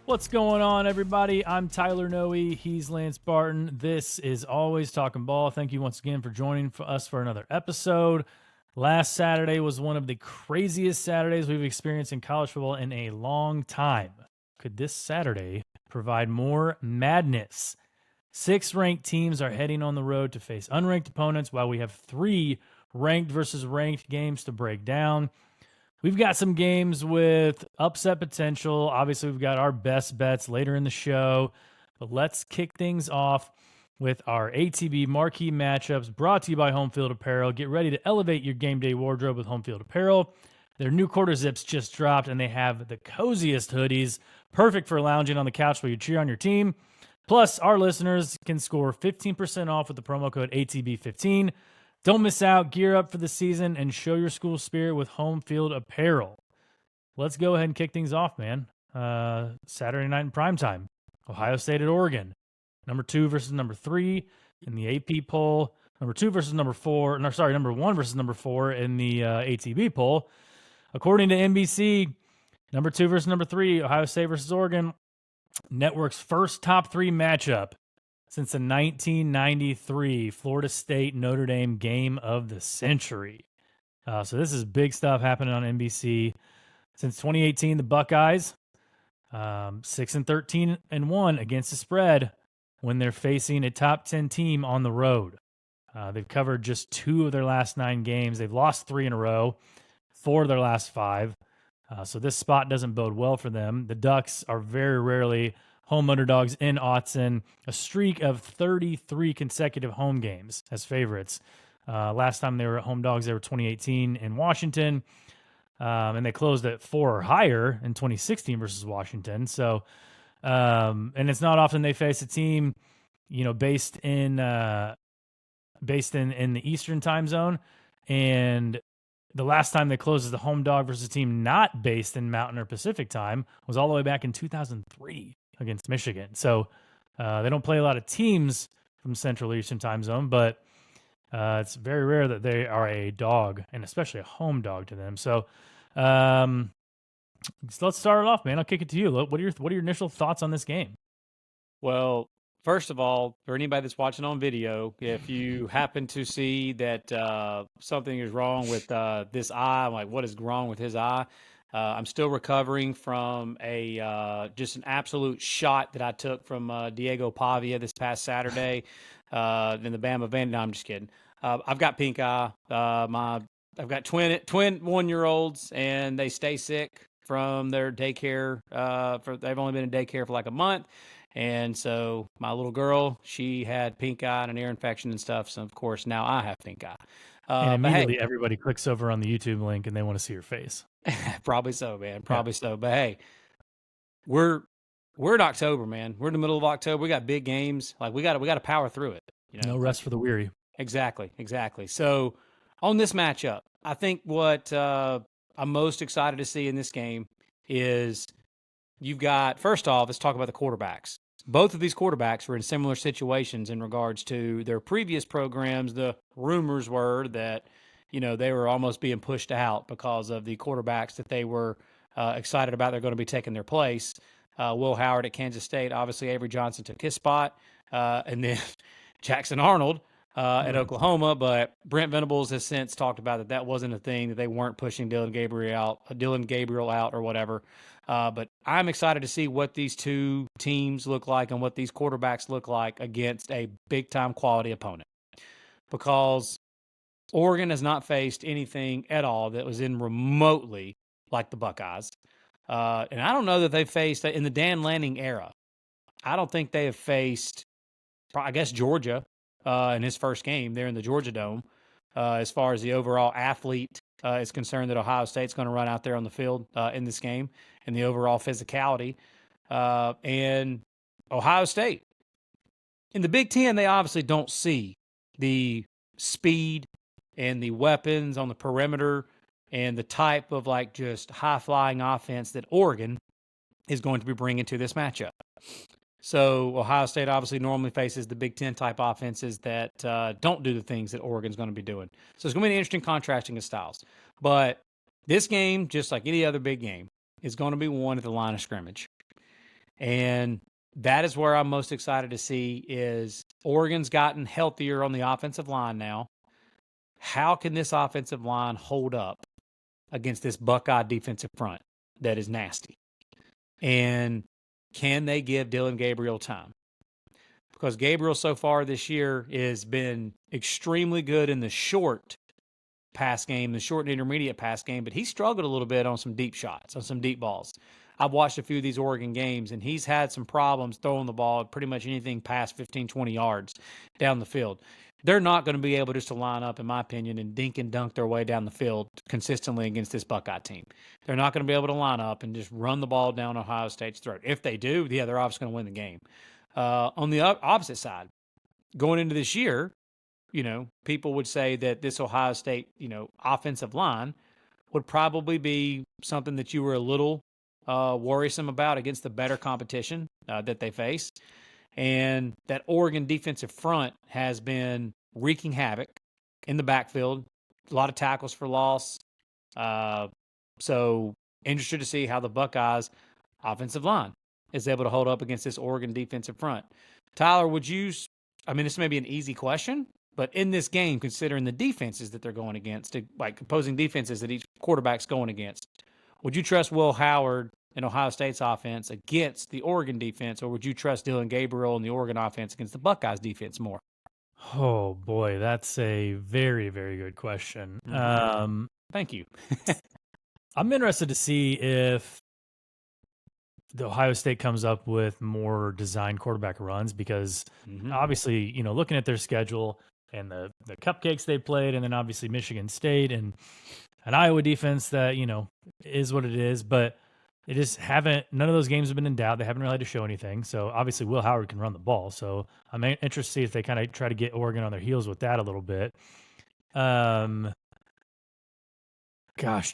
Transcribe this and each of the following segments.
What's going on, everybody? I'm Tyler Noe. He's Lance Barton. This is Always Talking Ball. Thank you once again for joining us for another episode. Last Saturday was one of the craziest Saturdays we've experienced in college football in a long time. Could this Saturday provide more madness? 6 ranked teams are heading on the road to face unranked opponents, while we have 3 ranked versus ranked games to break down. We've got some games with upset potential. Obviously, we've got our best bets later in the show. But let's kick things off with our ATB marquee matchups brought to you by Home Field Apparel. Get ready to elevate your game day wardrobe with Home Field Apparel. Their new quarter zips just dropped, and they have the coziest hoodies, perfect for lounging on the couch while you cheer on your team. Plus, our listeners can score 15% off with the promo code ATB15. Don't miss out. Gear up for the season and show your school spirit with Home Field Apparel. Let's go ahead and kick things off, man. Saturday night in primetime. Ohio State at Oregon. Number 2 versus number 3 in the AP poll. Number 2 versus number 4. No, sorry, number 1 versus number 4 in the ATB poll. According to NBC, number 2 versus number 3, Ohio State versus Oregon. Network's first top 3 matchup since the 1993 Florida State-Notre Dame game of the century. So this is big stuff happening on NBC. Since 2018, the Buckeyes, 6-13-1 against the spread when they're facing a top 10 team on the road. They've covered just 2 of their last 9 games. They've lost 3 in a row, 4 of their last 5. So this spot doesn't bode well for them. The Ducks are very rarely home underdogs in Autzen, a streak of 33 consecutive home games as favorites. Last time they were home dogs, they were 2018 in Washington, and they closed at 4 or higher in 2016 versus Washington. So, and it's not often they face a team, based in the Eastern time zone. And the last time they closed as the home dog versus a team not based in Mountain or Pacific time was all the way back in 2003. Against Michigan. So they don't play a lot of teams from Central Eastern time zone, but it's very rare that they are a dog, and especially a home dog to them. So let's start it off, man. I'll kick it to you. What are your initial thoughts on this game? Well, first of all, for anybody that's watching on video, if you happen to see that something is wrong with this eye, like what is wrong with his eye, I'm still recovering from just an absolute shot that I took from Diego Pavia this past Saturday in the Bama van. No, I'm just kidding. I've got pink eye. I've got twin 1-year-olds, and they stay sick from their daycare. They've only been in daycare for like a month. And so my little girl, she had pink eye and an ear infection and stuff. So, of course, now I have pink eye. And immediately everybody clicks over on the YouTube link and they want to see your face. Probably so, man. Probably so. But hey, we're in October, man. We're in the middle of October. We got big games. Like we got to power through it. No rest for the weary. Exactly. So on this matchup, I think what I'm most excited to see in this game is you've got, first off, let's talk about the quarterbacks. Both of these quarterbacks were in similar situations in regards to their previous programs. The rumors were that, they were almost being pushed out because of the quarterbacks that they were excited about. They're going to be taking their place. Will Howard at Kansas State. Obviously, Avery Johnson took his spot. And then Jackson Arnold at Oklahoma. But Brent Venables has since talked about that wasn't a thing, that they weren't pushing Dylan Gabriel out or whatever. But I'm excited to see what these two teams look like and what these quarterbacks look like against a big-time quality opponent. Because Oregon has not faced anything at all that was in remotely like the Buckeyes. And I don't know that they've faced, in the Dan Lanning era, I don't think they have faced, I guess, Georgia in his first game there in the Georgia Dome. As far as the overall athlete is concerned that Ohio State's going to run out there on the field in this game, and the overall physicality. And Ohio State, in the Big Ten, they obviously don't see the speed and the weapons on the perimeter and the type of just high-flying offense that Oregon is going to be bringing to this matchup. So Ohio State obviously normally faces the Big Ten type offenses that don't do the things that Oregon's going to be doing. So it's going to be an interesting contrasting of styles. But this game, just like any other big game, is going to be won at the line of scrimmage. And that is where I'm most excited to see is Oregon's gotten healthier on the offensive line now. How can this offensive line hold up against this Buckeye defensive front that is nasty? And can they give Dylan Gabriel time? Because Gabriel so far this year has been extremely good in the short pass game, the short and intermediate pass game, but he struggled a little bit on some deep shots, on some deep balls. I've watched a few of these Oregon games, and he's had some problems throwing the ball pretty much anything past 15, 20 yards down the field. They're not going to be able just to line up, in my opinion, and dink and dunk their way down the field consistently against this Buckeye team. They're not going to be able to line up and just run the ball down Ohio State's throat. If they do, yeah, they're obviously going to win the game. On the opposite side, going into this year, people would say that this Ohio State, offensive line would probably be something that you were a little worrisome about against the better competition that they face. And that Oregon defensive front has been wreaking havoc in the backfield, a lot of tackles for loss. So interested to see how the Buckeyes offensive line is able to hold up against this Oregon defensive front. Tyler, this may be an easy question, but in this game, considering the defenses that they're going against, like opposing defenses that each quarterback's going against, would you trust Will Howard and Ohio State's offense against the Oregon defense, or would you trust Dylan Gabriel and the Oregon offense against the Buckeyes defense more? Oh, boy, that's a very, very good question. Thank you. I'm interested to see if the Ohio State comes up with more designed quarterback runs because obviously, looking at their schedule and the cupcakes they played, and then obviously Michigan State and an Iowa defense that, is what it is, but they just none of those games have been in doubt. They haven't really had to show anything. So obviously Will Howard can run the ball. So I'm interested to see if they kind of try to get Oregon on their heels with that a little bit. Gosh,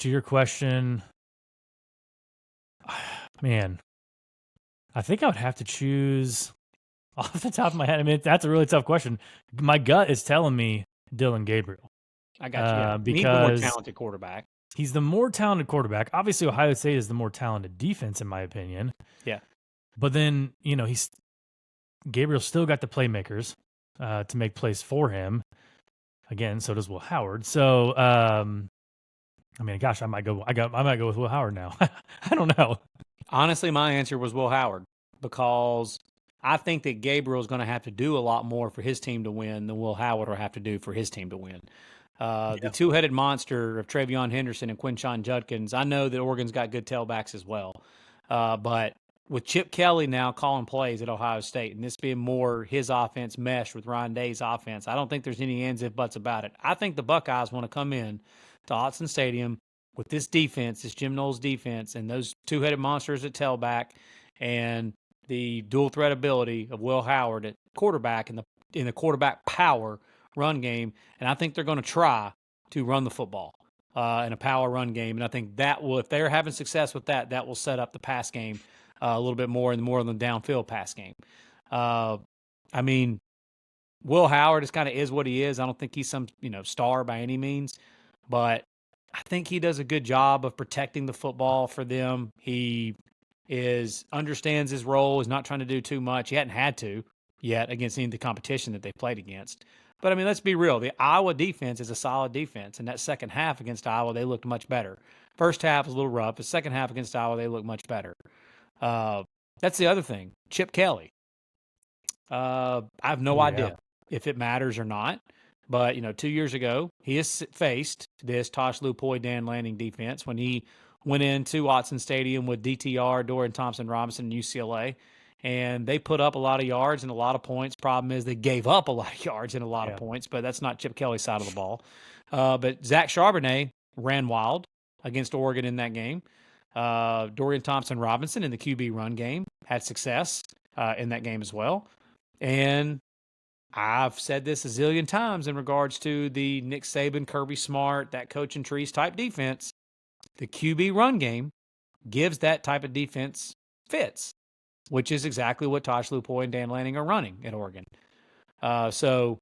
to your question, man, I think I would have to choose off the top of my head. I mean, that's a really tough question. My gut is telling me Dylan Gabriel. I got you. Because he's the more talented quarterback. He's the more talented quarterback. Obviously, Ohio State is the more talented defense, in my opinion. Yeah. But then, Gabriel's still got the playmakers to make plays for him. Again, so does Will Howard. So, I might go with Will Howard now. I don't know. Honestly, my answer was Will Howard because I think that Gabriel's going to have to do a lot more for his team to win than Will Howard will have to do for his team to win. The two-headed monster of Travion Henderson and Quinshon Judkins, I know that Oregon's got good tailbacks as well. But with Chip Kelly now calling plays at Ohio State and this being more his offense meshed with Ryan Day's offense, I don't think there's any ands, if, buts about it. I think the Buckeyes want to come in to Autzen Stadium with this defense, this Jim Knowles defense, and those two-headed monsters at tailback and the dual threat ability of Will Howard at quarterback and the quarterback power run game, and I think they're going to try to run the football in a power run game, and I think that will, if they're having success with that, that will set up the pass game a little bit more and more on the downfield pass game. Will Howard is what he is. I don't think he's some star by any means, but I think he does a good job of protecting the football for them. He understands his role. He's not trying to do too much. He hadn't had to yet against any of the competition that they played against. But, let's be real. The Iowa defense is a solid defense, and that second half against Iowa, they looked much better. First half was a little rough. The second half against Iowa, they looked much better. That's the other thing. Chip Kelly. I have no idea if it matters or not. But, 2 years ago, he has faced this Tosh Lupoy, Dan Lanning defense when he went into Autzen Stadium with DTR, Dorian Thompson-Robinson, and UCLA. And they put up a lot of yards and a lot of points. Problem is they gave up a lot of yards and a lot of points, but that's not Chip Kelly's side of the ball. But Zach Charbonnet ran wild against Oregon in that game. Dorian Thompson-Robinson in the QB run game had success in that game as well. And I've said this a zillion times in regards to the Nick Saban, Kirby Smart, that coach and trees type defense. The QB run game gives that type of defense fits, which is exactly what Tosh Lupoy and Dan Lanning are running at Oregon. So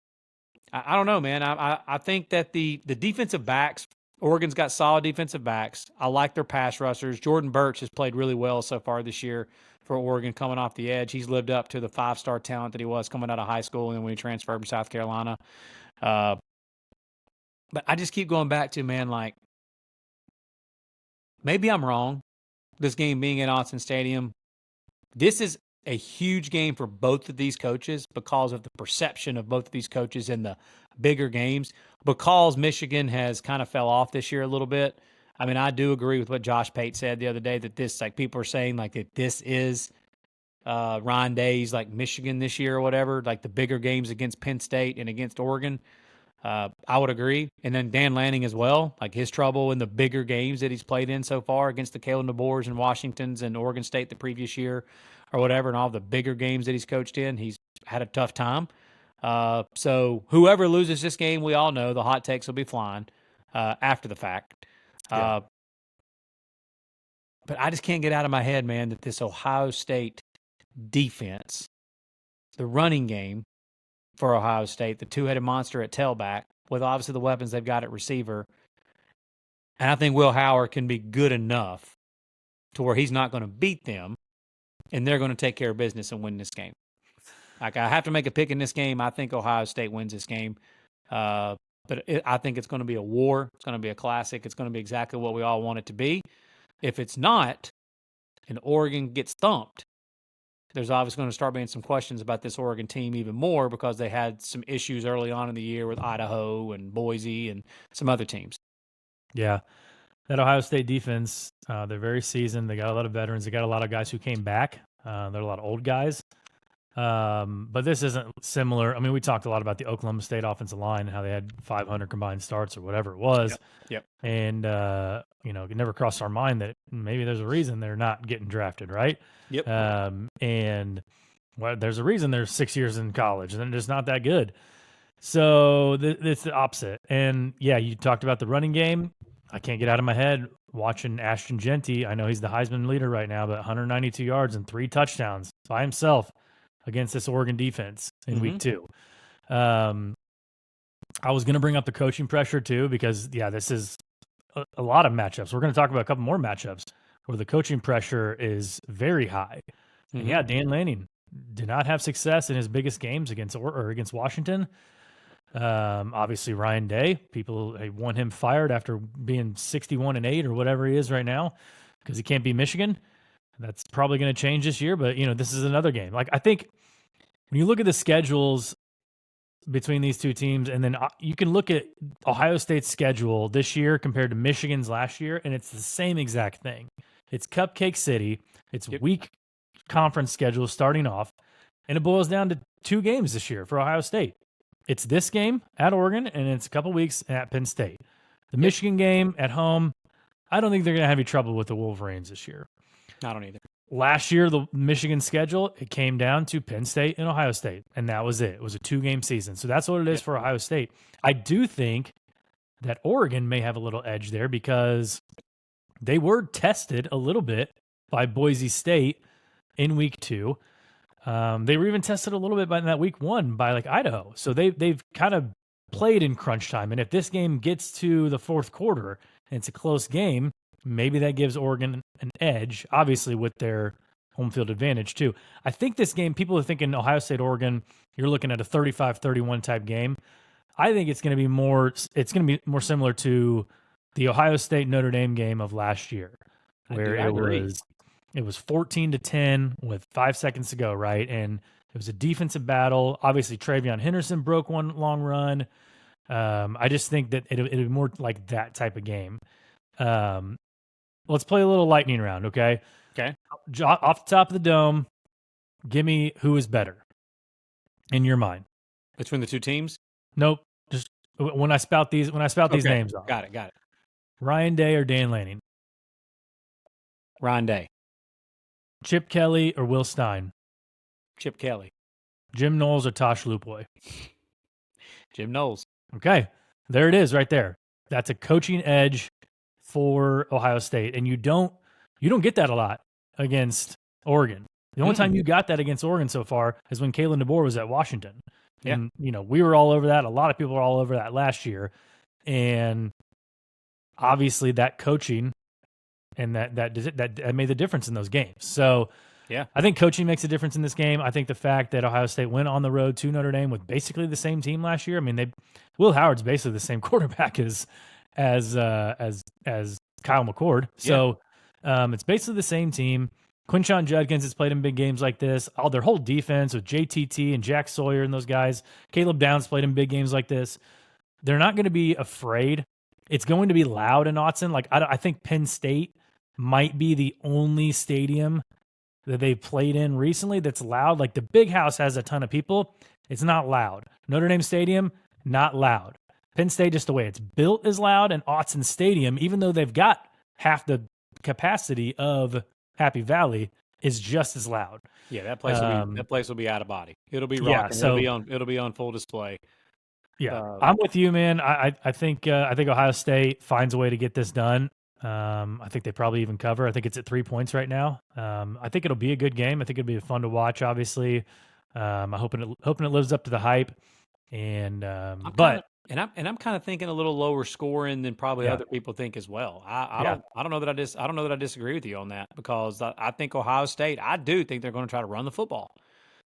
I don't know, man. I think that the defensive backs Oregon's got solid defensive backs. I like their pass rushers. Jordan Burch has played really well so far this year for Oregon coming off the edge. He's lived up to the 5-star talent that he was coming out of high school and then when he transferred from South Carolina. But I just keep going back to, man, like, maybe I'm wrong. This game being at Austin Stadium, this is a huge game for both of these coaches because of the perception of both of these coaches in the bigger games. Because Michigan has kind of fell off this year a little bit. I mean, I do agree with what Josh Pate said the other day that this, like, people are saying like that this is Ryan Day's like Michigan this year or whatever, like the bigger games against Penn State and against Oregon. I would agree. And then Dan Lanning as well, like his trouble in the bigger games that he's played in so far against the Kalen DeBoers and Washingtons and Oregon State the previous year or whatever, and all the bigger games that he's coached in, he's had a tough time. So whoever loses this game, we all know the hot takes will be flying after the fact. But I just can't get out of my head, man, that this Ohio State defense, the running game for Ohio State, the two-headed monster at tailback, with obviously the weapons they've got at receiver. And I think Will Howard can be good enough to where he's not going to beat them, and they're going to take care of business and win this game. Like, I have to make a pick in this game. I think Ohio State wins this game. I think it's going to be a war. It's going to be a classic. It's going to be exactly what we all want it to be. If it's not, and Oregon gets thumped, there's obviously going to start being some questions about this Oregon team even more because they had some issues early on in the year with Idaho and Boise and some other teams. Yeah. That Ohio State defense, they're very seasoned. They got a lot of veterans. They got a lot of guys who came back. There are a lot of old guys. But this isn't similar. I mean, we talked a lot about the Oklahoma State offensive line and how they had 500 combined starts or whatever it was. Yep. And, it never crossed our mind that maybe there's a reason they're not getting drafted, right? Yep. There's a reason they're 6 years in college and they're just not that good. So it's the opposite. And, yeah, you talked about the running game. I can't get out of my head watching Ashton Genty. I know he's the Heisman leader right now, but 192 yards and 3 touchdowns by himself against this Oregon defense in week 2. I was going to bring up the coaching pressure too, because this is a lot of matchups. We're going to talk about a couple more matchups where the coaching pressure is very high. And Dan Lanning did not have success in his biggest games against Washington. Obviously Ryan Day, people want him fired after being 61-8 or whatever he is right now because he can't beat Michigan. That's probably going to change this year, but this is another game. Like, I think when you look at the schedules between these two teams, and then you can look at Ohio State's schedule this year compared to Michigan's last year, and it's the same exact thing. It's Cupcake City. It's weak conference schedule starting off, and it boils down to 2 games this year for Ohio State. It's this game at Oregon, and it's a couple weeks at Penn State. The Michigan game at home, I don't think they're going to have any trouble with the Wolverines this year. I don't either. Last year, the Michigan schedule, it came down to Penn State and Ohio State, and that was it. It was a 2-game season. So that's what it is for Ohio State. I do think that Oregon may have a little edge there because they were tested a little bit by Boise State in week 2. They were even tested a little bit in that week 1 by Idaho. So they've kind of played in crunch time. And if this game gets to the fourth quarter and it's a close game, maybe that gives Oregon an edge, obviously with their home field advantage too. I think this game, people are thinking Ohio State, Oregon, you're looking at a 35-31 type game. I think it's going to be more similar to the Ohio State Notre Dame game of last year, where it was 14-10 with 5 seconds to go, right? And it was a defensive battle. Obviously, Travion Henderson broke one long run. I just think that it'll be more like that type of game. Let's play a little lightning round, okay? Okay. Off the top of the dome, give me who is better in your mind. Between the two teams? Nope. Just when I spout these names off. Got it. Ryan Day or Dan Lanning? Ryan Day. Chip Kelly or Will Stein? Chip Kelly. Jim Knowles or Tosh Lupoy? Jim Knowles. Okay. There it is right there. That's a coaching edge for Ohio State. And you don't get that a lot against Oregon. The only time you got that against Oregon so far is when Kalen DeBoer was at Washington. Yeah. And, we were all over that. A lot of people were all over that last year. And obviously that coaching and that made the difference in those games. So Yeah. I think coaching makes a difference in this game. I think the fact that Ohio State went on the road to Notre Dame with basically the same team last year. I mean, Will Howard's basically the same quarterback as Kyle McCord. So it's basically the same team. Quinshon Judkins has played in big games like this. All their whole defense with JTT and Jack Sawyer and those guys. Caleb Downs played in big games like this. They're not going to be afraid. It's going to be loud in Autzen. Like I think Penn State might be the only stadium that they've played in recently that's loud. Like the Big House has a ton of people. It's not loud. Notre Dame Stadium, not loud. Penn State, just the way it's built, is loud. And Autzen Stadium, even though they've got half the capacity of Happy Valley, is just as loud. Yeah, that place will be out of body. It'll be rocking. Yeah, so, it'll be on full display. Yeah, I'm with you, man. I think Ohio State finds a way to get this done. I think they probably even cover. I think it's at 3 points right now. I think it'll be a good game. I think it'll be fun to watch. Obviously, I'm hoping it lives up to the hype. And I'm kind of thinking a little lower scoring than probably other people think as well. I don't know that I disagree with you on that, because I think Ohio State, I do think they're going to try to run the football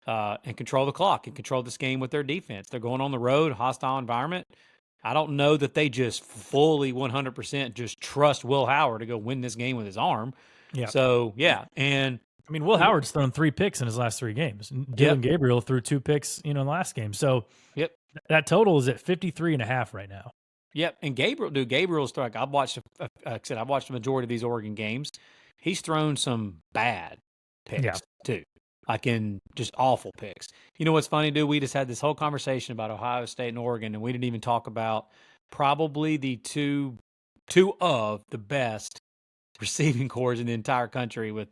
and control the clock and control this game with their defense. They're going on the road, hostile environment. I don't know that they just fully 100% just trust Will Howard to go win this game with his arm. Yeah. So, yeah. And I mean, Will Howard's thrown 3 picks in his last 3 games. Dylan Gabriel threw 2 picks, in the last game. So that total is at 53.5 right now. Yep. And Gabriel's like, I've watched the majority of these Oregon games. He's thrown some bad picks too. Like in just awful picks. You know what's funny, dude? We just had this whole conversation about Ohio State and Oregon, and we didn't even talk about probably the two of the best receiving corps in the entire country, with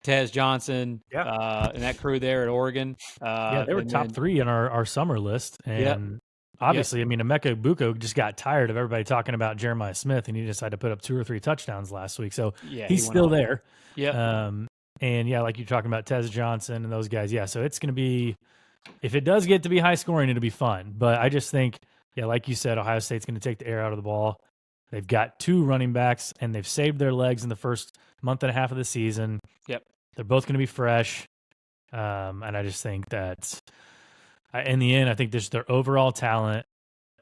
Tez Johnson and that crew there at Oregon. They were top 3 on our summer list. And obviously, I mean, Emeka Buko just got tired of everybody talking about Jeremiah Smith, and he decided to put up 2 or 3 touchdowns last week. So he's still there. Yeah. And like you're talking about Tez Johnson and those guys. Yeah. So it's going to be, if it does get to be high scoring, it'll be fun. But I just think, like you said, Ohio State's going to take the air out of the ball. They've got 2 running backs, and they've saved their legs in the first month and a half of the season. Yep. They're both going to be fresh. And I just think that in the end, I think just their overall talent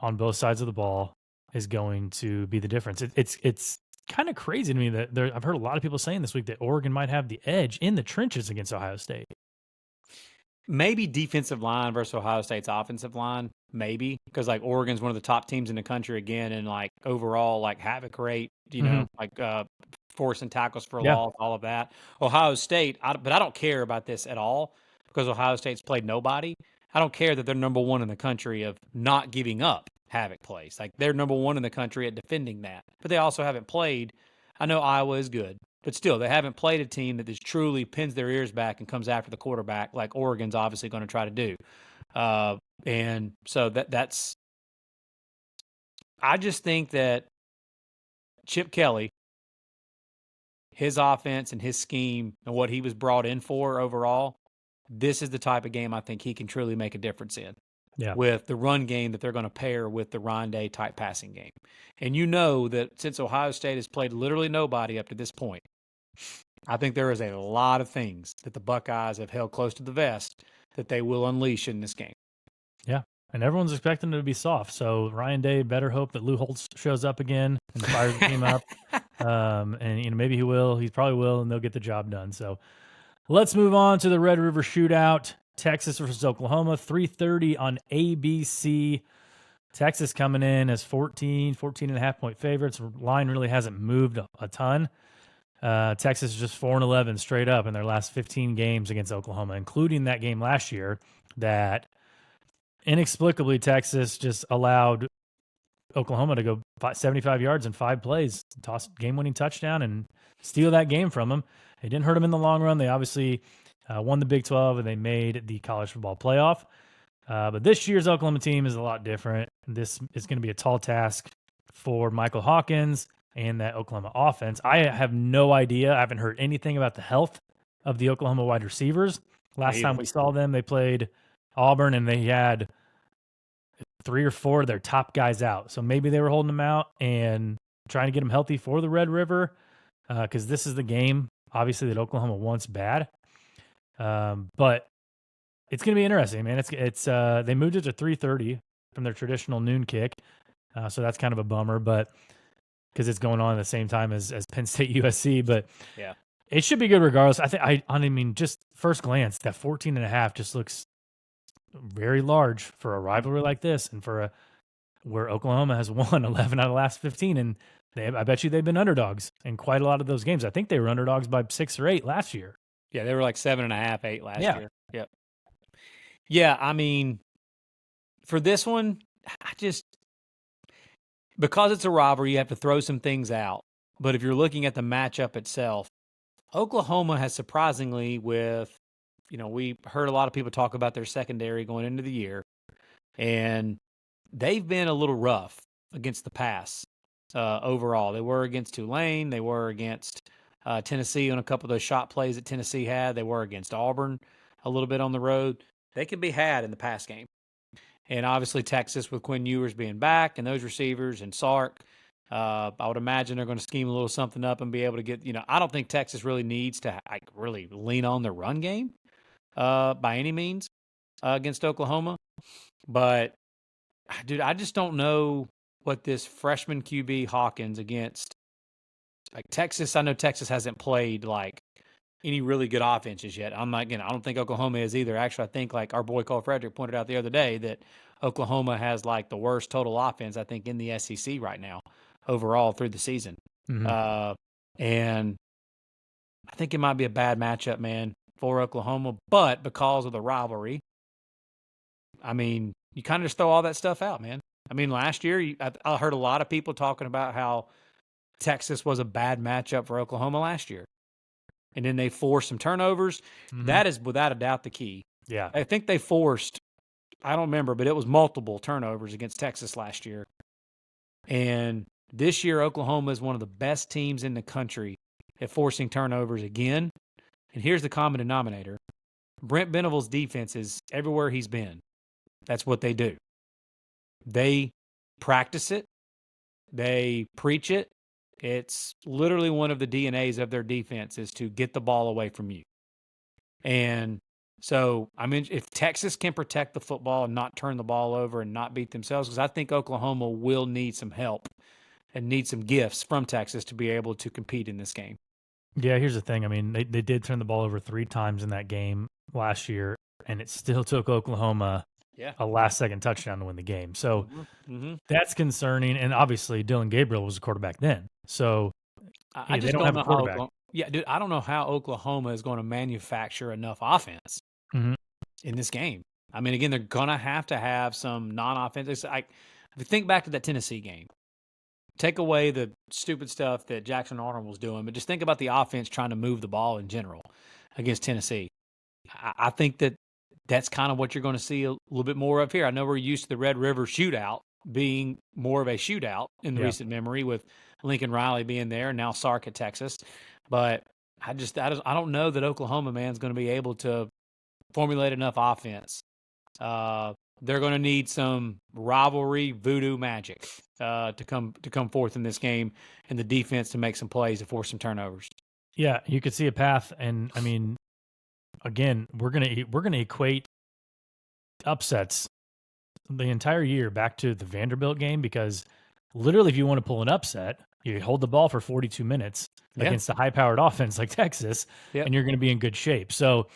on both sides of the ball is going to be the difference. It's kind of crazy to me that I've heard a lot of people saying this week that Oregon might have the edge in the trenches against Ohio State. Maybe defensive line versus Ohio State's offensive line, maybe, because like Oregon's one of the top teams in the country again, and like overall like havoc rate, like forcing tackles for loss, all of that. Ohio State, but I don't care about this at all, because Ohio State's played nobody. I don't care that they're number 1 in the country of not giving up havoc plays. Like they're number 1 in the country at defending that, but they also haven't played. I know Iowa is good, but still they haven't played a team that just truly pins their ears back and comes after the quarterback like Oregon's obviously going to try to do. And so that's, I just think that Chip Kelly, his offense and his scheme and what he was brought in for overall, this is the type of game I think he can truly make a difference in. Yeah. With the run game that they're going to pair with the Ryan Day type passing game. And you know that since Ohio State has played literally nobody up to this point, I think there is a lot of things that the Buckeyes have held close to the vest that they will unleash in this game. Yeah. And everyone's expecting it to be soft. So Ryan Day better hope that Lou Holtz shows up again and fires the team up. And maybe he will. He probably will, and they'll get the job done. So let's move on to the Red River Shootout. Texas versus Oklahoma, 3:30 on ABC. Texas coming in as 14.5 point favorites. Line really hasn't moved a ton. Texas is just 4-11 straight up in their last 15 games against Oklahoma, including that game last year that inexplicably Texas just allowed Oklahoma to go 75 yards in 5 plays, toss game-winning touchdown, and steal that game from them. It didn't hurt them in the long run. They obviously won the Big 12, and they made the college football playoff. But this year's Oklahoma team is a lot different. This is going to be a tall task for Michael Hawkins and that Oklahoma offense. I have no idea. I haven't heard anything about the health of the Oklahoma wide receivers. Last time we saw them, they played Auburn, and they had 3 or 4 of their top guys out. So maybe they were holding them out, and trying to get them healthy for the Red River because this is the game, obviously, that Oklahoma wants bad. But it's going to be interesting, man. It's they moved it to 3:30 from their traditional noon kick, so that's kind of a bummer, but because it's going on at the same time as Penn State-USC, but yeah, it should be good regardless. I mean, just first glance, that 14.5 just looks very large for a rivalry like this, and for where Oklahoma has won 11 out of the last 15, and I bet you they've been underdogs in quite a lot of those games. I think they were underdogs by 6 or 8 last year. Yeah, they were like 7.5, 8 last year. Yep. Yeah, I mean, for this one, because it's a rivalry, you have to throw some things out. But if you're looking at the matchup itself, Oklahoma has surprisingly we heard a lot of people talk about their secondary going into the year, and they've been a little rough against the pass overall. They were against Tulane. They were against Tennessee on a couple of those shot plays that Tennessee had. They were against Auburn a little bit on the road. They can be had in the pass game. And obviously Texas with Quinn Ewers being back and those receivers and Sark, I would imagine they're going to scheme a little something up and be able to get, I don't think Texas really needs to really lean on their run game by any means against Oklahoma. But, dude, I just don't know what this freshman QB Hawkins against Texas. I know Texas hasn't played any really good offenses yet. I don't think Oklahoma is either. Actually, I think our boy Cole Frederick pointed out the other day that Oklahoma has the worst total offense, I think, in the SEC right now overall through the season. Mm-hmm. And I think it might be a bad matchup, man, for Oklahoma. But because of the rivalry, I mean, you kind of just throw all that stuff out, man. I mean, last year, I heard a lot of people talking about how Texas was a bad matchup for Oklahoma last year. And then they forced some turnovers. Mm-hmm. That is without a doubt the key. Yeah. I think they forced, I don't remember, but it was multiple turnovers against Texas last year. And this year, Oklahoma is one of the best teams in the country at forcing turnovers again. And here's the common denominator. Brent Venables' defense is everywhere he's been. That's what they do. They practice it. They preach it. It's literally one of the DNAs of their defense is to get the ball away from you. And so, I mean, if Texas can protect the football and not turn the ball over and not beat themselves, because I think Oklahoma will need some help and need some gifts from Texas to be able to compete in this game. Yeah, here's the thing. I mean, they did turn the ball over 3 times in that game last year, and it still took Oklahoma a last-second touchdown to win the game. So that's concerning. And obviously, Dylan Gabriel was the quarterback then. So I just don't know how dude, I don't know how Oklahoma is going to manufacture enough offense in this game. I mean, again, they're going to have some non-offensive. If you think back to that Tennessee game, take away the stupid stuff that Jackson Arnold was doing, but just think about the offense trying to move the ball in general against Tennessee. I think that's kind of what you're going to see a little bit more of here. I know we're used to the Red River shootout being more of a shootout in the recent memory with Lincoln Riley being there and now Sark at Texas. But I don't know that Oklahoma, man, is going to be able to formulate enough offense. They're going to need some rivalry voodoo magic to come forth in this game, and the defense to make some plays to force some turnovers. Yeah, you could see a path, and I mean, again, we're gonna equate upsets the entire year back to the Vanderbilt game, because literally, if you want to pull an upset, you hold the ball for 42 minutes against a high-powered offense like Texas, and you're going to be in good shape. So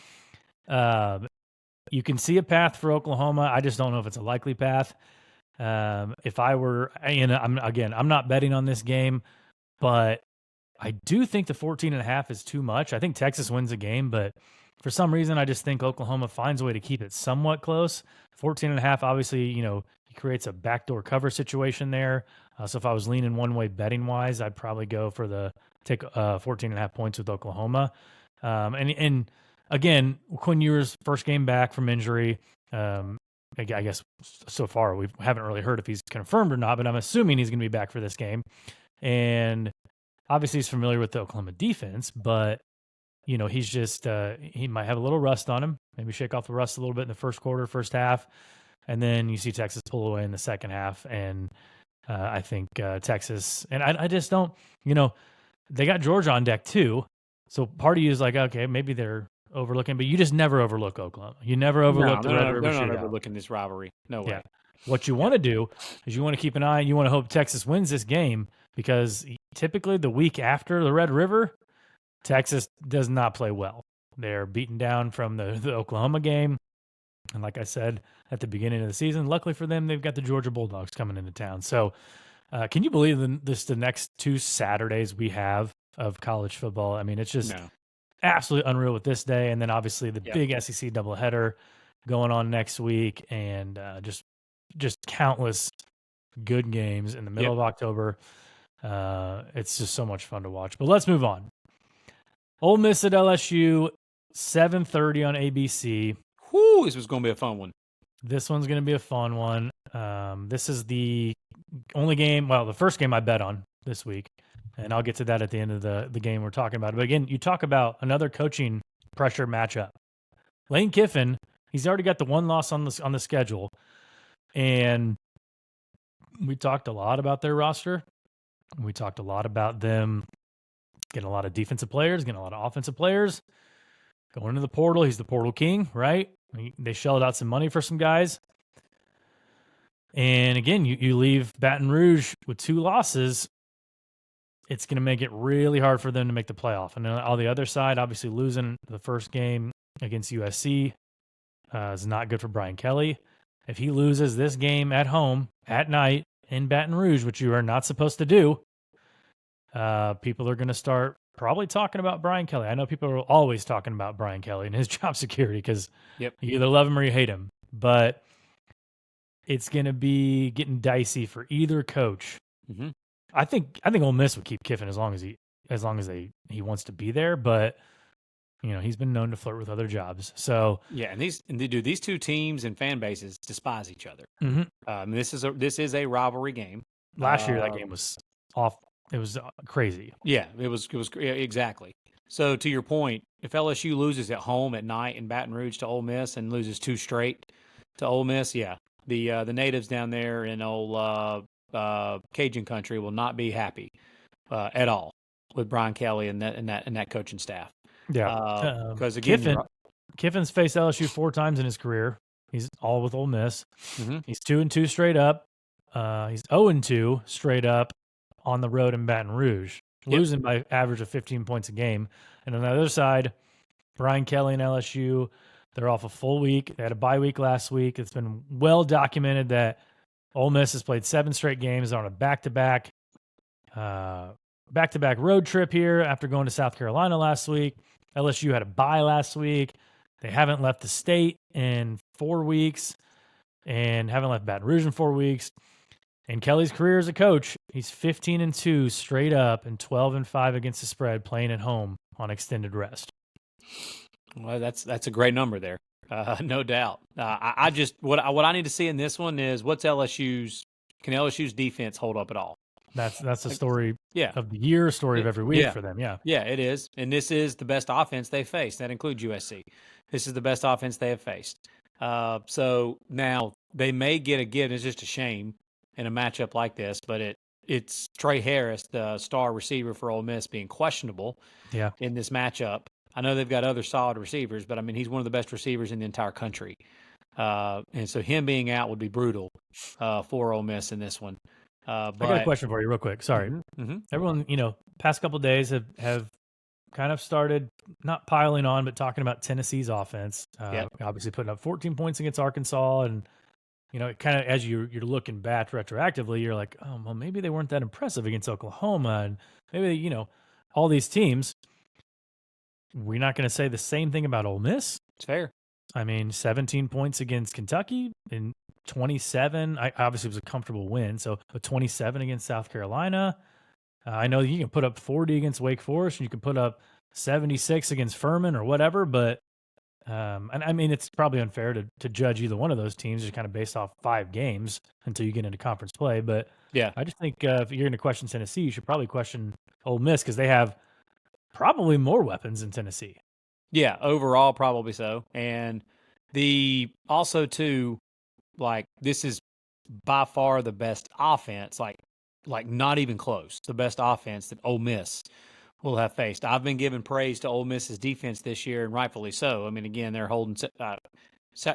you can see a path for Oklahoma. I just don't know if it's a likely path. If I were, I'm not betting on this game, but I do think the 14.5 is too much. I think Texas wins the game, but for some reason, I just think Oklahoma finds a way to keep it somewhat close. 14.5, obviously, he creates a backdoor cover situation there. So if I was leaning one way betting wise, I'd probably go for take 14.5 points with Oklahoma. And again, Quinn Ewers' first game back from injury. I guess so far we haven't really heard if he's confirmed or not, but I'm assuming he's going to be back for this game. And obviously he's familiar with the Oklahoma defense, but he's just he might have a little rust on him. Maybe shake off the rust a little bit in the first quarter, first half, and then you see Texas pull away in the second half. And I think Texas, and I just don't, they got Georgia on deck too. So part of you is like, okay, maybe they're overlooking, but you just never overlook Oklahoma. You never overlook the Red River they're not Shootout. overlooking this rivalry. No way. Yeah. What you want to do is you want to keep an eye. You want to hope Texas wins this game because typically the week after the Red River, Texas does not play well. They're beaten down from the Oklahoma game. And like I said at the beginning of the season, luckily for them, they've got the Georgia Bulldogs coming into town. So can you believe the next 2 Saturdays we have of college football? I mean, it's just absolutely unreal with this day. And then obviously the big SEC doubleheader going on next week and just countless good games in the middle of October. It's just so much fun to watch. But let's move on. Ole Miss at LSU, 7:30 on ABC. Whoo, this was going to be a fun one. This one's going to be a fun one. This is the only game, well, the first game I bet on this week, and I'll get to that at the end of the game we're talking about. But again, you talk about another coaching pressure matchup. Lane Kiffin, he's already got the one loss on the schedule, and we talked a lot about their roster. We talked a lot about them getting a lot of defensive players, getting a lot of offensive players, going into the portal. He's the portal king, right? They shelled out some money for some guys. And again, you leave Baton Rouge with 2 losses. It's going to make it really hard for them to make the playoff. And then on the other side, obviously losing the first game against USC is not good for Brian Kelly. If he loses this game at home, at night, in Baton Rouge, which you are not supposed to do, people are going to start probably talking about Brian Kelly. I know people are always talking about Brian Kelly and his job security because you either love him or you hate him. But it's going to be getting dicey for either coach. Mm-hmm. I think Ole Miss would keep Kiffin as long as he wants to be there. But he's been known to flirt with other jobs. So and these 2 teams and fan bases despise each other. Mm-hmm. This is a rivalry game. Last year that game was off. It was crazy. Yeah, it was exactly. So to your point, if LSU loses at home at night in Baton Rouge to Ole Miss and loses 2 straight to Ole Miss, the natives down there in old Cajun country will not be happy at all with Brian Kelly and that coaching staff. Yeah, because again, Kiffin's faced LSU 4 times in his career. He's all with Ole Miss. Mm-hmm. He's 2-2 straight up. He's 0-2 straight up on the road in Baton Rouge, losing by average of 15 points a game. And on the other side, Brian Kelly and LSU, they're off a full week. They had a bye week last week. It's been well documented that Ole Miss has played 7 straight games on a back-to-back road trip here after going to South Carolina last week. LSU had a bye last week. They haven't left the state in 4 weeks and haven't left Baton Rouge in 4 weeks. And Kelly's career as a coach, he's 15-2 straight up and 12-5 against the spread playing at home on extended rest. Well, that's a great number there, no doubt. I just what I need to see in this one is can LSU's defense hold up at all? That's the story of the year, story of every week for them. Yeah, it is, and this is the best offense they faced. That includes USC. This is the best offense they have faced. So now they may get a give. It's just a shame in a matchup like this, but it's Trey Harris, the star receiver for Ole Miss, being questionable in this matchup. I know they've got other solid receivers, but I mean, he's one of the best receivers in the entire country. And so him being out would be brutal for Ole Miss in this one. But I got a question for you real quick. Sorry. Mm-hmm. Everyone, past couple of days have kind of started not piling on, but talking about Tennessee's offense. Obviously putting up 14 points against Arkansas, and kind of as you're looking back retroactively, you're like, oh, well, maybe they weren't that impressive against Oklahoma, and maybe all these teams. We're not going to say the same thing about Ole Miss. It's fair. I mean, 17 points against Kentucky and 27. Obviously, it was a comfortable win. So, a 27 against South Carolina. I know you can put up 40 against Wake Forest, and you can put up 76 against Furman or whatever. But, and I mean, it's probably unfair to judge either one of those teams just kind of based off 5 games until you get into conference play. But I just think if you're going to question Tennessee, you should probably question Ole Miss because they have probably more weapons than Tennessee. Yeah, overall, probably so. And also, too, like, this is by far the best offense, like not even close, the best offense that Ole Miss will have faced. I've been giving praise to Ole Miss's defense this year, and rightfully so. I mean, again, they're holding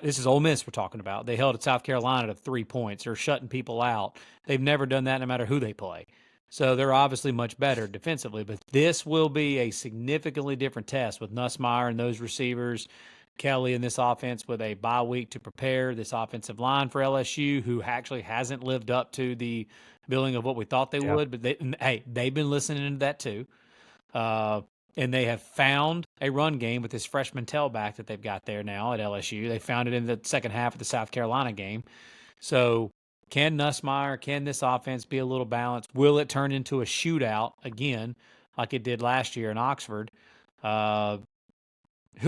this is Ole Miss we're talking about. They held at South Carolina to 3 points. They're shutting people out. They've never done that no matter who they play. So they're obviously much better defensively. But this will be a significantly different test with Nussmeier and those receivers, Kelly in this offense with a bye week to prepare, this offensive line for LSU, who actually hasn't lived up to the billing of what we thought they would. But they've been listening to that too. And they have found a run game with this freshman tailback that they've got there now at LSU. They found it in the second half of the South Carolina game. So can Nussmeier, can this offense be a little balanced? Will it turn into a shootout again like it did last year in Oxford? Who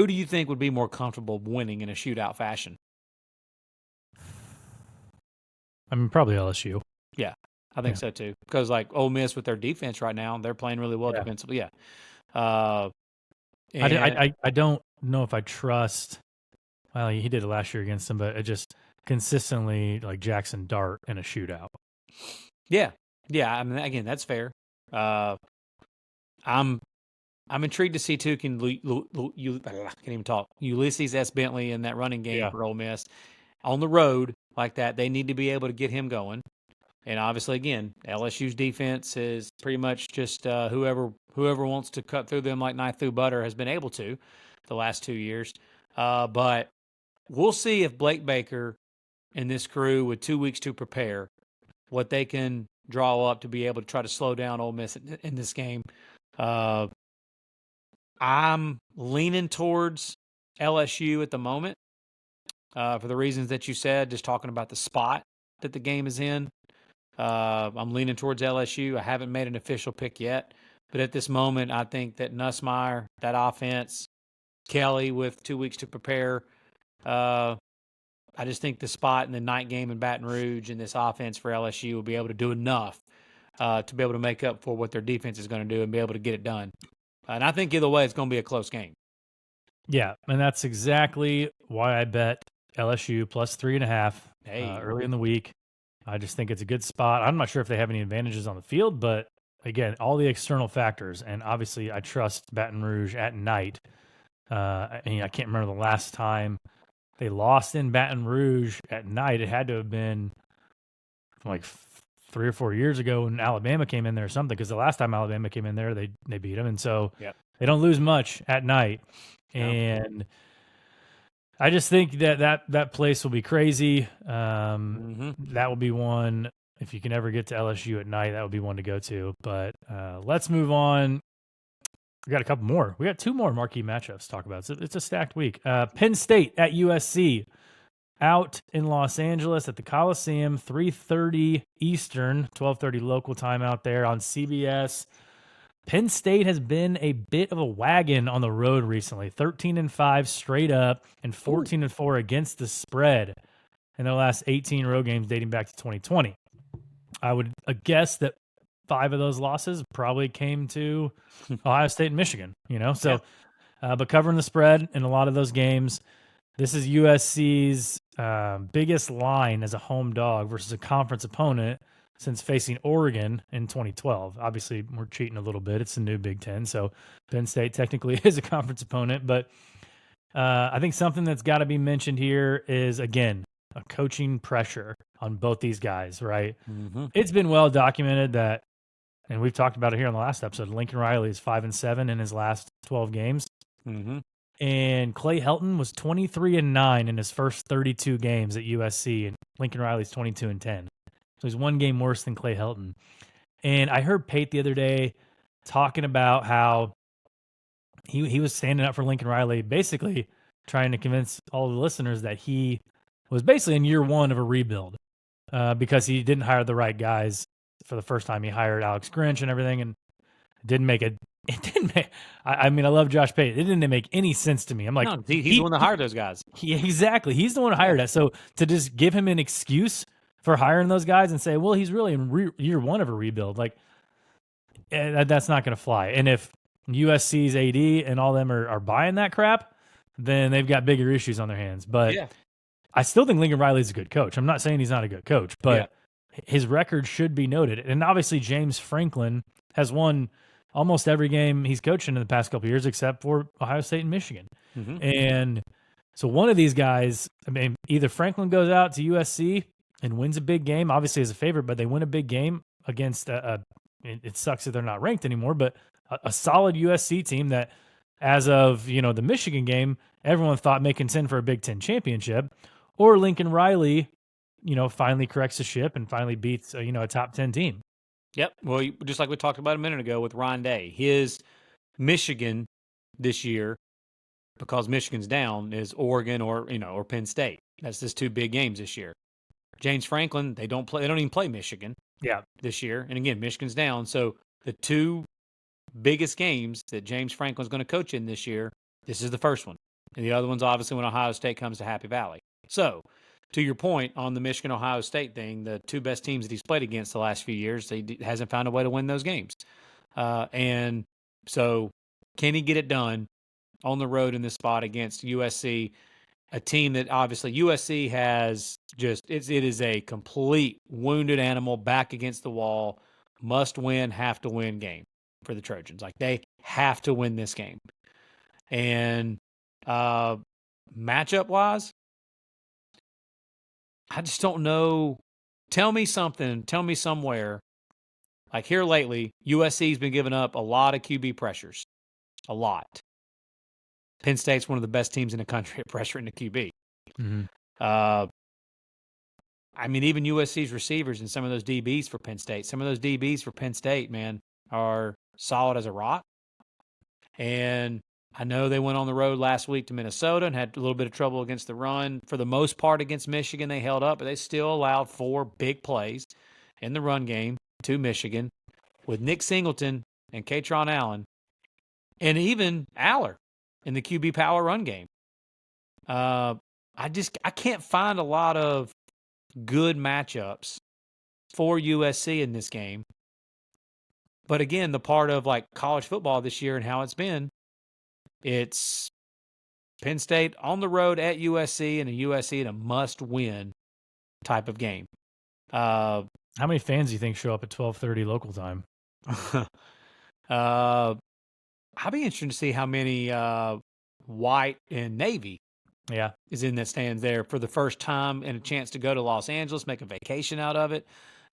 do you think would be more comfortable winning in a shootout fashion? I mean, probably LSU. Yeah, I think so too. Because like Ole Miss with their defense right now, they're playing really well defensively. Yeah. I don't know if I trust. Well, he did it last year against them, but it just consistently like Jackson Dart in a shootout. Yeah. I mean, again, that's fair. I'm intrigued to see too. I can't even talk. Ulysses S. Bentley in that running game for Ole Miss on the road like that. They need to be able to get him going. And obviously, again, LSU's defense is pretty much just whoever wants to cut through them like knife through butter has been able to the last 2 years. But we'll see if Blake Baker and this crew with 2 weeks to prepare, what they can draw up to be able to try to slow down Ole Miss in this game. I'm leaning towards LSU at the moment for the reasons that you said, just talking about the spot that the game is in. I'm leaning towards LSU. I haven't made an official pick yet, but at this moment, I think that Nussmeier, that offense, Kelly with 2 weeks to prepare, I just think the spot in the night game in Baton Rouge and this offense for LSU will be able to do enough to be able to make up for what their defense is going to do and be able to get it done. And I think either way, it's going to be a close game. Yeah, and that's exactly why I bet LSU plus 3.5 early in the week. I just think it's a good spot. I'm not sure if they have any advantages on the field, but again, all the external factors, and obviously I trust Baton Rouge at night. I can't remember the last time they lost in Baton Rouge at night. It had to have been like 3 or 4 years ago when Alabama came in there or something, because the last time Alabama came in there, they beat them. And so they don't lose much at night. No. And I just think that place will be crazy. That will be one, if you can ever get to LSU at night, that would be one to go to. But let's move on. We got a couple more. We got 2 more marquee matchups to talk about. So it's a stacked week. Penn State at USC out in Los Angeles at the Coliseum, 3:30 Eastern, 12:30 local time out there on CBS. Penn State has been a bit of a wagon on the road recently, 13-5 straight up and 14-4 against the spread in their last 18 road games dating back to 2020. I would guess that 5 of those losses probably came to Ohio State and Michigan, but covering the spread in a lot of those games. This is USC's biggest line as a home dog versus a conference opponent since facing Oregon in 2012. Obviously, we're cheating a little bit. It's the new Big Ten, so Penn State technically is a conference opponent. But I think something that's got to be mentioned here is, again, a coaching pressure on both these guys, right? Mm-hmm. It's been well documented that, and we've talked about it here on the last episode, Lincoln Riley is 5-7 in his last 12 games. Mm-hmm. And Clay Helton was 23-9 in his first 32 games at USC, and Lincoln Riley's 22-10. So he's one game worse than Clay Helton. And I heard Pate the other day talking about how he was standing up for Lincoln Riley, basically trying to convince all the listeners that he was basically in year 1 of a rebuild because he didn't hire the right guys for the first time. He hired Alex Grinch and everything, and it didn't make. I mean, I love Josh Pate. It didn't make any sense to me. I'm like, no, he's the one that hired those guys. Exactly. He's the one who hired us. So to just give him an excuse for hiring those guys and say, well, he's really in year 1 of a rebuild, like that's not going to fly. And if USC's AD and all them are buying that crap, then they've got bigger issues on their hands. But I still think Lincoln Riley's a good coach. I'm not saying he's not a good coach, but his record should be noted. And obviously, James Franklin has won almost every game he's coaching in the past couple of years, except for Ohio State and Michigan. And so one of these guys, I mean, either Franklin goes out to USC and wins a big game, obviously as a favorite, but they win a big game against it sucks that they're not ranked anymore, but a solid USC team that, as of the Michigan game, everyone thought may contend for a Big Ten championship, or Lincoln Riley, finally corrects the ship and finally beats a top 10 team. Yep. Well, just like we talked about a minute ago with Ron Day, his Michigan this year, because Michigan's down, is Oregon or Penn State. That's just two big games this year. James Franklin, they don't even play Michigan. This year, and again, Michigan's down. So the two biggest games that James Franklin's going to coach in this year, this is the first one, and the other one's obviously when Ohio State comes to Happy Valley. So, to your point on the Michigan-Ohio State thing, the two best teams that he's played against the last few years, he hasn't found a way to win those games. And so, can he get it done on the road in this spot against USC, a team that obviously USC has it is a complete wounded animal back against the wall, must win, have to win game for the Trojans. Like, they have to win this game. And matchup-wise, I just don't know. Tell me something. Tell me somewhere. Like, here lately, USC's been giving up a lot of QB pressures. A lot. Penn State's one of the best teams in the country at pressuring the QB. I mean, even USC's receivers and some of those DBs for Penn State, man, are solid as a rock. And I know they went on the road last week to Minnesota and had a little bit of trouble against the run. For the most part against Michigan, they held up, but they still allowed 4 big plays in the run game to Michigan with Nick Singleton and Katron Allen and even Aller in the QB power run game. I can't find a lot of good matchups for USC in this game. But again, the part of like college football this year and how it's been, it's Penn State on the road at USC and a USC in a must-win type of game. How many fans do you think show up at 12:30 local time? I'd be interested to see how many white and Navy is in that stands there for the first time and a chance to go to Los Angeles, make a vacation out of it.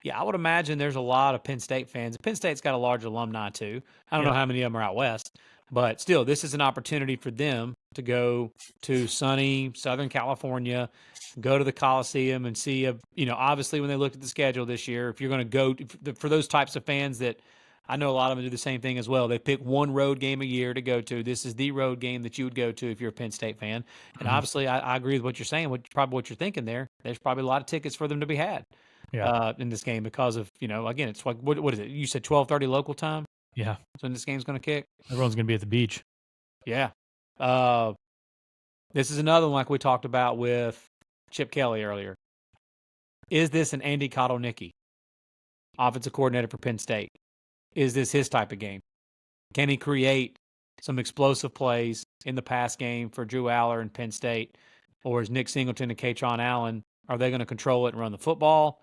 Yeah, I would imagine there's a lot of Penn State fans. Penn State's got a large alumni too. I don't know how many of them are out west, but still, this is an opportunity for them to go to sunny Southern California, go to the Coliseum and see, obviously when they looked at the schedule this year, if you're going to go, for those types of fans that I know a lot of them do the same thing as well. They pick one road game a year to go to. This is the road game that you would go to if you're a Penn State fan. And obviously, I agree with what you're saying, probably what you're thinking there. There's probably a lot of tickets for them to be had in this game because of, again, it's like, what is it? You said 12:30 local time? Yeah. So when this game's going to kick? Everyone's going to be at the beach. Yeah. This is another one like we talked about with Chip Kelly earlier. Is this an Andy Kotelnicki, offensive coordinator for Penn State? Is this his type of game? Can he create some explosive plays in the pass game for Drew Aller and Penn State? Or is Nick Singleton and Katron Allen, are they going to control it and run the football?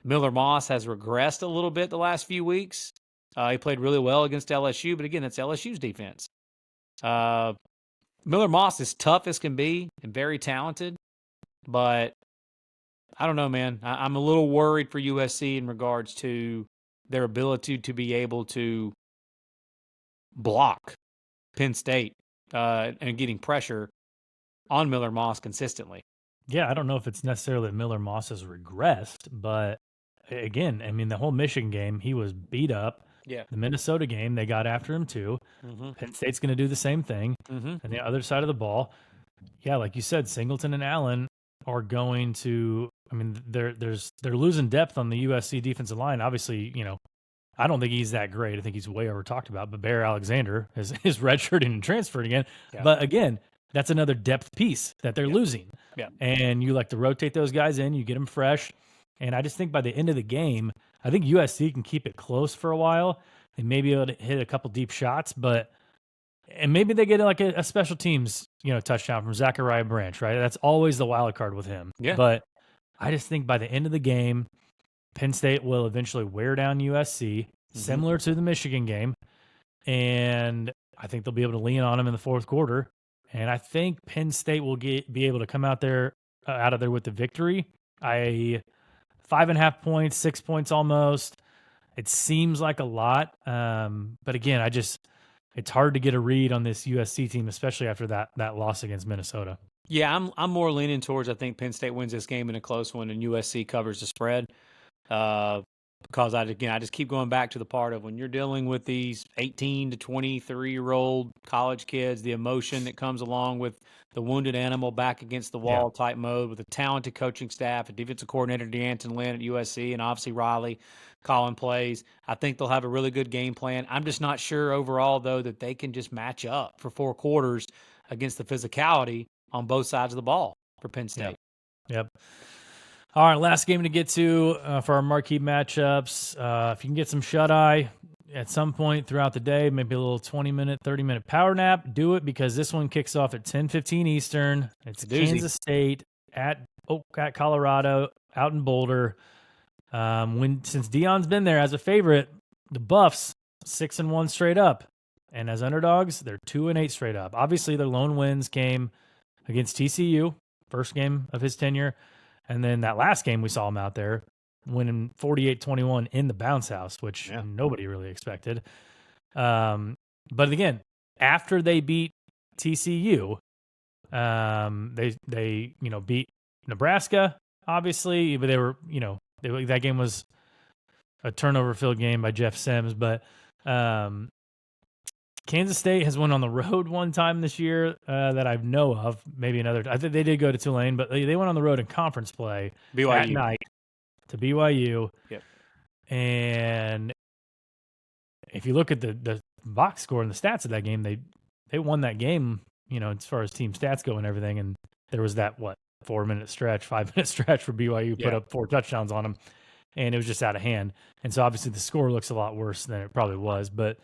Miller Moss has regressed a little bit the last few weeks. He played really well against LSU, but again, that's LSU's defense. Miller Moss is tough as can be and very talented, but I don't know, man. I'm a little worried for USC in regards to their ability to be able to block Penn State and getting pressure on Miller Moss consistently. Yeah, I don't know if it's necessarily that Miller Moss has regressed, but again, I mean, the whole Michigan game, he was beat up. Yeah. The Minnesota game, they got after him too. Penn State's going to do the same thing. And the other side of the ball, yeah, like you said, Singleton and Allen are going to. I mean, they're losing depth on the USC defensive line. Obviously, I don't think he's that great. I think he's way over talked about. But Bear Alexander is redshirting and transferred again. Yeah. But again, that's another depth piece that they're losing. Yeah. And you like to rotate those guys in. You get them fresh. And I just think by the end of the game, I think USC can keep it close for a while. They may be able to hit a couple deep shots, but And maybe they get like a special teams, touchdown from Zachariah Branch, right? That's always the wild card with him. Yeah. But I just think by the end of the game, Penn State will eventually wear down USC, similar to the Michigan game. And I think they'll be able to lean on them in the fourth quarter. And I think Penn State will be able to come out of there with the victory. 5.5 points, 6 points almost. It seems like a lot. But again, it's hard to get a read on this USC team, especially after that loss against Minnesota. Yeah, I'm more leaning towards I think Penn State wins this game in a close one and USC covers the spread. Because I just keep going back to the part of when you're dealing with these 18 to 23-year-old college kids, the emotion that comes along with the wounded animal back against the wall type mode with a talented coaching staff, a defensive coordinator, DeAnton Lynn at USC, and obviously Riley calling plays. I think they'll have a really good game plan. I'm just not sure overall, though, that they can just match up for 4 quarters against the physicality on both sides of the ball for Penn State. Yep. All right, last game to get to for our marquee matchups. If you can get some shut-eye at some point throughout the day, maybe a little 20-minute, 30-minute power nap, do it because this one kicks off at 10:15 Eastern. It's Kansas State at Colorado out in Boulder. Since Deion's been there as a favorite, the Buffs 6-1 straight up, and as underdogs, they're 2-8 straight up. Obviously, their lone wins came against TCU, first game of his tenure. And then that last game we saw him out there winning 48-21 in the bounce house, which nobody really expected. But again, after they beat TCU, they beat Nebraska, obviously, but they were, that game was a turnover-filled game by Jeff Sims. But Kansas State has won on the road one time this year that I know of. Maybe another. I think they did go to Tulane, but they went on the road in conference play at night to BYU. Yep. And if you look at the box score and the stats of that game, they won that game. As far as team stats go and everything. And there was that 4-minute stretch, 5-minute stretch for BYU put up 4 touchdowns on them, and it was just out of hand. And so obviously the score looks a lot worse than it probably was, but.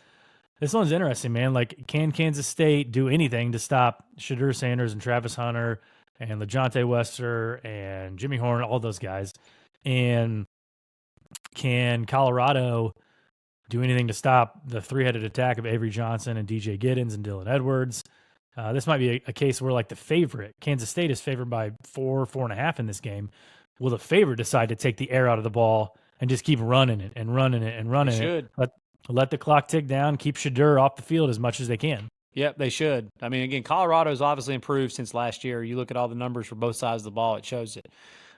This one's interesting, man. Like, can Kansas State do anything to stop Shedeur Sanders and Travis Hunter and LeJontay Wester and Jimmy Horn, all those guys? And can Colorado do anything to stop the 3-headed attack of Avery Johnson and DJ Giddens and Dylan Edwards? This might be a case where, like, the favorite, Kansas State is favored by 4.5 in this game. Will the favorite decide to take the air out of the ball and just keep running it and running it and running it? Let the clock tick down, keep Shedeur off the field as much as they can. Yep, they should. I mean, again, Colorado's obviously improved since last year. You look at all the numbers for both sides of the ball, it shows it.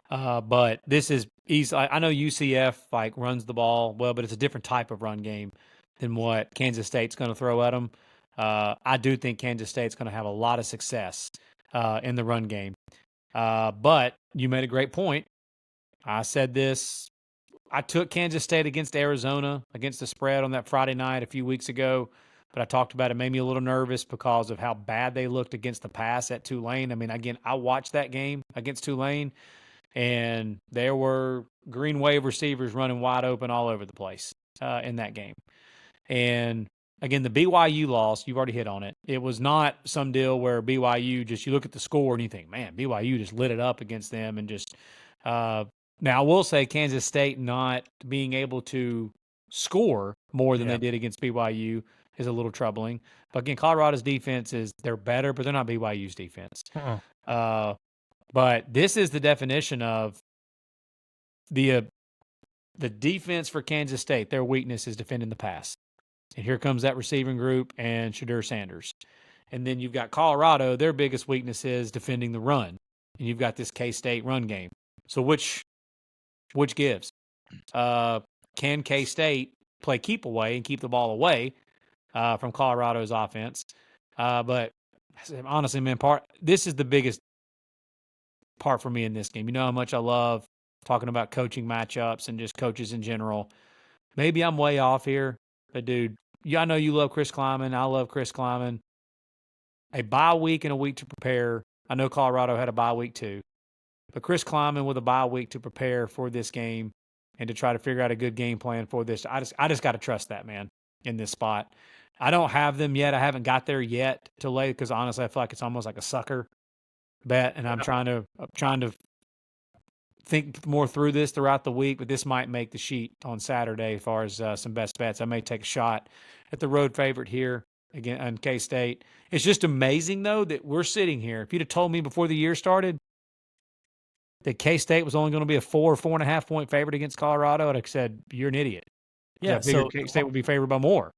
But this is easy. I know UCF runs the ball well, but it's a different type of run game than what Kansas State's going to throw at them. I do think Kansas State's going to have a lot of success in the run game. But you made a great point. I said this. I took Kansas State against Arizona, against the spread on that Friday night a few weeks ago, but I talked about it made me a little nervous because of how bad they looked against the pass at Tulane. I mean, again, I watched that game against Tulane, and there were green wave receivers running wide open all over the place in that game. And, again, the BYU loss, you've already hit on it. It was not some deal where BYU you look at the score and you think, man, BYU just lit it up against them and just now, I will say Kansas State not being able to score more than they did against BYU is a little troubling. But again, Colorado's defense they're better, but they're not BYU's defense. But this is the definition of the defense for Kansas State. Their weakness is defending the pass. And here comes that receiving group and Shedeur Sanders. And then you've got Colorado. Their biggest weakness is defending the run. And you've got this K-State run game. So which gives? Can K-State play keep away and keep the ball away from Colorado's offense? But honestly, man, this is the biggest part for me in this game. You know how much I love talking about coaching matchups and just coaches in general. Maybe I'm way off here, but dude, I know you love Chris Kleiman. I love Chris Kleiman. A bye week and a week to prepare. I know Colorado had a bye week too. But Chris Kleiman with a bye week to prepare for this game and to try to figure out a good game plan for this, I just got to trust that man in this spot. I don't have them yet. I haven't got there yet to lay because honestly, I feel like it's almost like a sucker bet, and I'm trying to think more through this throughout the week. But this might make the sheet on Saturday as far as some best bets. I may take a shot at the road favorite here again on KState. It's just amazing though that we're sitting here. If you'd have told me before the year started that KState was only going to be a 4.5 point favorite against Colorado, I'd have said you're an idiot. Yeah, I figured KState would be favored by more.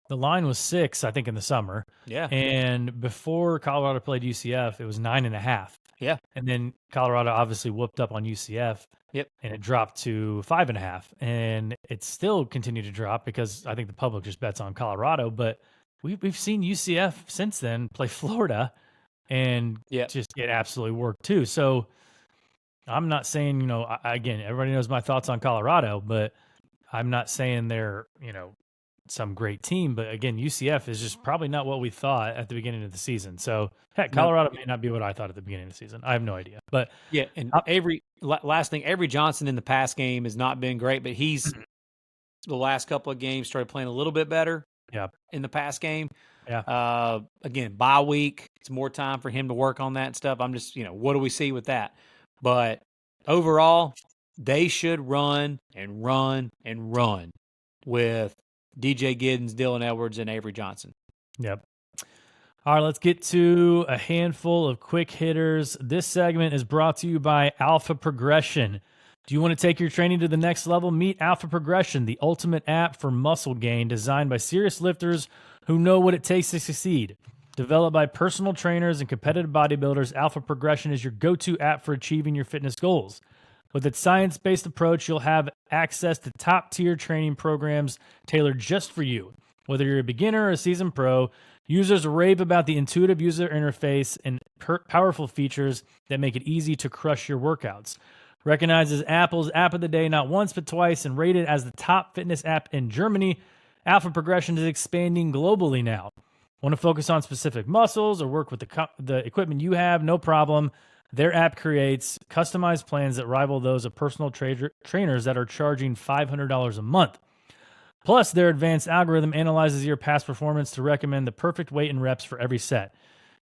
The line was 6, I think, in the summer. Yeah. And before Colorado played UCF, it was 9.5. Yeah. And then Colorado obviously whooped up on UCF. Yep. And it dropped to 5.5. And it still continued to drop because I think the public just bets on Colorado. But we've seen UCF since then play Florida and just get absolutely worked too. So I'm not saying, again, everybody knows my thoughts on Colorado, but I'm not saying they're, some great team. But again, UCF is just probably not what we thought at the beginning of the season. So heck, Colorado may not be what I thought at the beginning of the season. I have no idea. But yeah, and last thing, Avery Johnson in the pass game has not been great, but he's the last couple of games started playing a little bit better. Yeah, in the pass game. Yeah. Again, bye week. It's more time for him to work on that stuff. I'm just, what do we see with that? But overall, they should run and run and run with DJ Giddens, Dylan Edwards, and Avery Johnson. Yep. All right, let's get to a handful of quick hitters. This segment is brought to you by Alpha Progression. Do you want to take your training to the next level? Meet Alpha Progression, the ultimate app for muscle gain designed by serious lifters who know what it takes to succeed. Developed by personal trainers and competitive bodybuilders, Alpha Progression is your go-to app for achieving your fitness goals. With its science-based approach, you'll have access to top-tier training programs tailored just for you. Whether you're a beginner or a seasoned pro, users rave about the intuitive user interface and powerful features that make it easy to crush your workouts. Recognized as Apple's App of the Day not once but twice and rated as the top fitness app in Germany, Alpha Progression is expanding globally now. Want to focus on specific muscles or work with the equipment you have? No problem. Their app creates customized plans that rival those of personal trainers that are charging $500 a month. Plus, their advanced algorithm analyzes your past performance to recommend the perfect weight and reps for every set.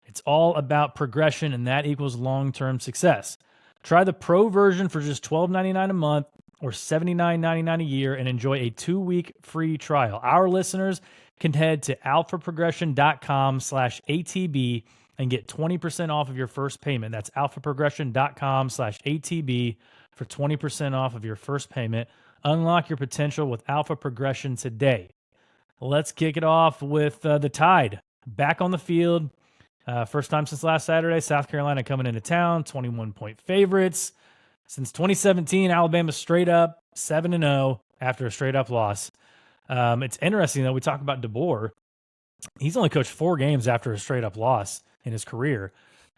It's all about progression, and that equals long-term success. Try the pro version for just $12.99 a month or $79.99 a year and enjoy a 2-week free trial. Our listeners can head to alphaprogression.com/ATB and get 20% off of your first payment. That's alphaprogression.com/ATB for 20% off of your first payment. Unlock your potential with Alpha Progression today. Let's kick it off with the Tide. Back on the field. First time since last Saturday. South Carolina coming into town, 21-point favorites. Since 2017, Alabama straight up 7-0 after a straight up loss. It's interesting, though, we talk about DeBoer. He's only coached 4 games after a straight up loss in his career,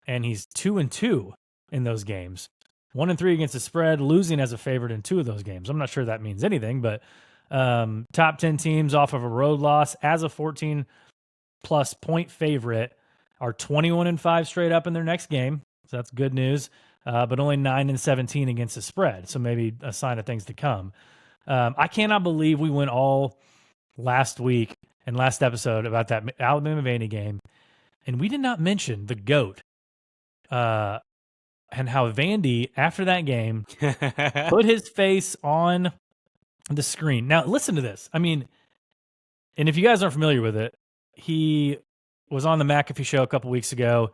and he's 2-2 in those games. 1-3 against the spread, losing as a favorite in 2 of those games. I'm not sure that means anything, but top 10 teams off of a road loss as a 14-plus point favorite are 21-5 straight up in their next game. So that's good news, but only 9-17 against the spread. So maybe a sign of things to come. I cannot believe we went all last week and last episode about that Alabama-Vandy game, and we did not mention the GOAT and how Vandy, after that game, put his face on the screen. Now, listen to this. I mean, and if you guys aren't familiar with it, he was on the McAfee show a couple weeks ago,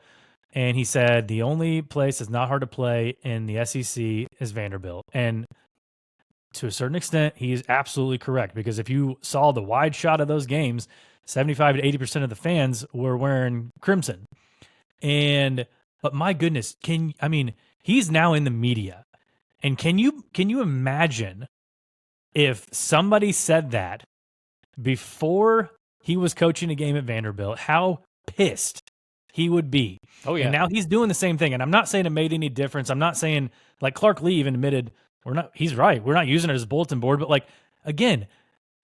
and he said the only place that's not hard to play in the SEC is Vanderbilt. And to a certain extent, he's absolutely correct, because if you saw the wide shot of those games, 75 to 80% of the fans were wearing crimson. But my goodness, he's now in the media. And can you imagine if somebody said that before he was coaching a game at Vanderbilt, how pissed he would be? Oh, yeah. And now he's doing the same thing. And I'm not saying it made any difference. I'm not saying, like, Clark Lee even admitted, he's right. We're not using it as a bulletin board. But, like, again,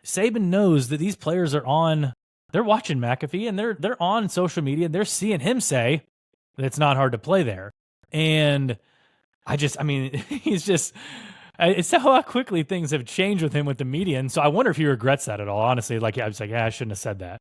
Saban knows that these players they're watching McAfee, and they're on social media. They're seeing him say that it's not hard to play there. And he's just, it's how quickly things have changed with him with the media. And so I wonder if he regrets that at all, honestly. Like, I was like, I shouldn't have said that.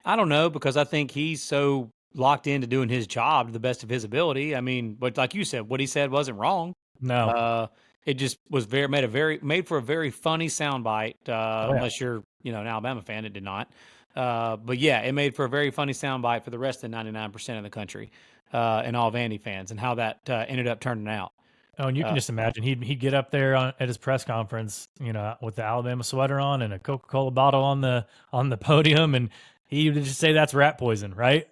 I don't know, because I think he's so locked into doing his job to the best of his ability. I mean, but like you said, what he said wasn't wrong. No. It just was made for a very funny soundbite. Oh, yeah. Unless you're an Alabama fan, it did not. But yeah, it made for a very funny soundbite for the rest of the 99% of the country, and all Vandy fans, and how that ended up turning out. Oh, and you can just imagine he'd get up there at his press conference, with the Alabama sweater on and a Coca-Cola bottle on the podium, and he would just say that's rat poison, right?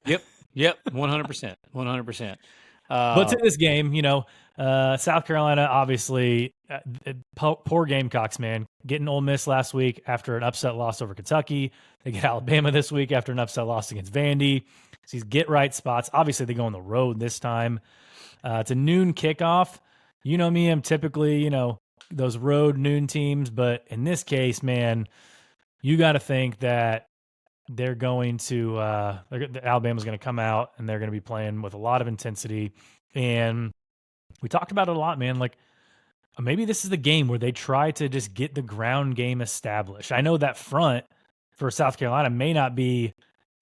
Yep, 100%, 100%. But to this game, South Carolina, obviously, poor Gamecocks, man. Getting Ole Miss last week after an upset loss over Kentucky. They get Alabama this week after an upset loss against Vandy. So these get-right spots. Obviously, they go on the road this time. It's a noon kickoff. You know me, I'm typically, those road noon teams. But in this case, man, you got to think that they're going to Alabama's going to come out and they're going to be playing with a lot of intensity. And we talked about it a lot, man. Like, maybe this is the game where they try to just get the ground game established. I know that front for South Carolina may not be,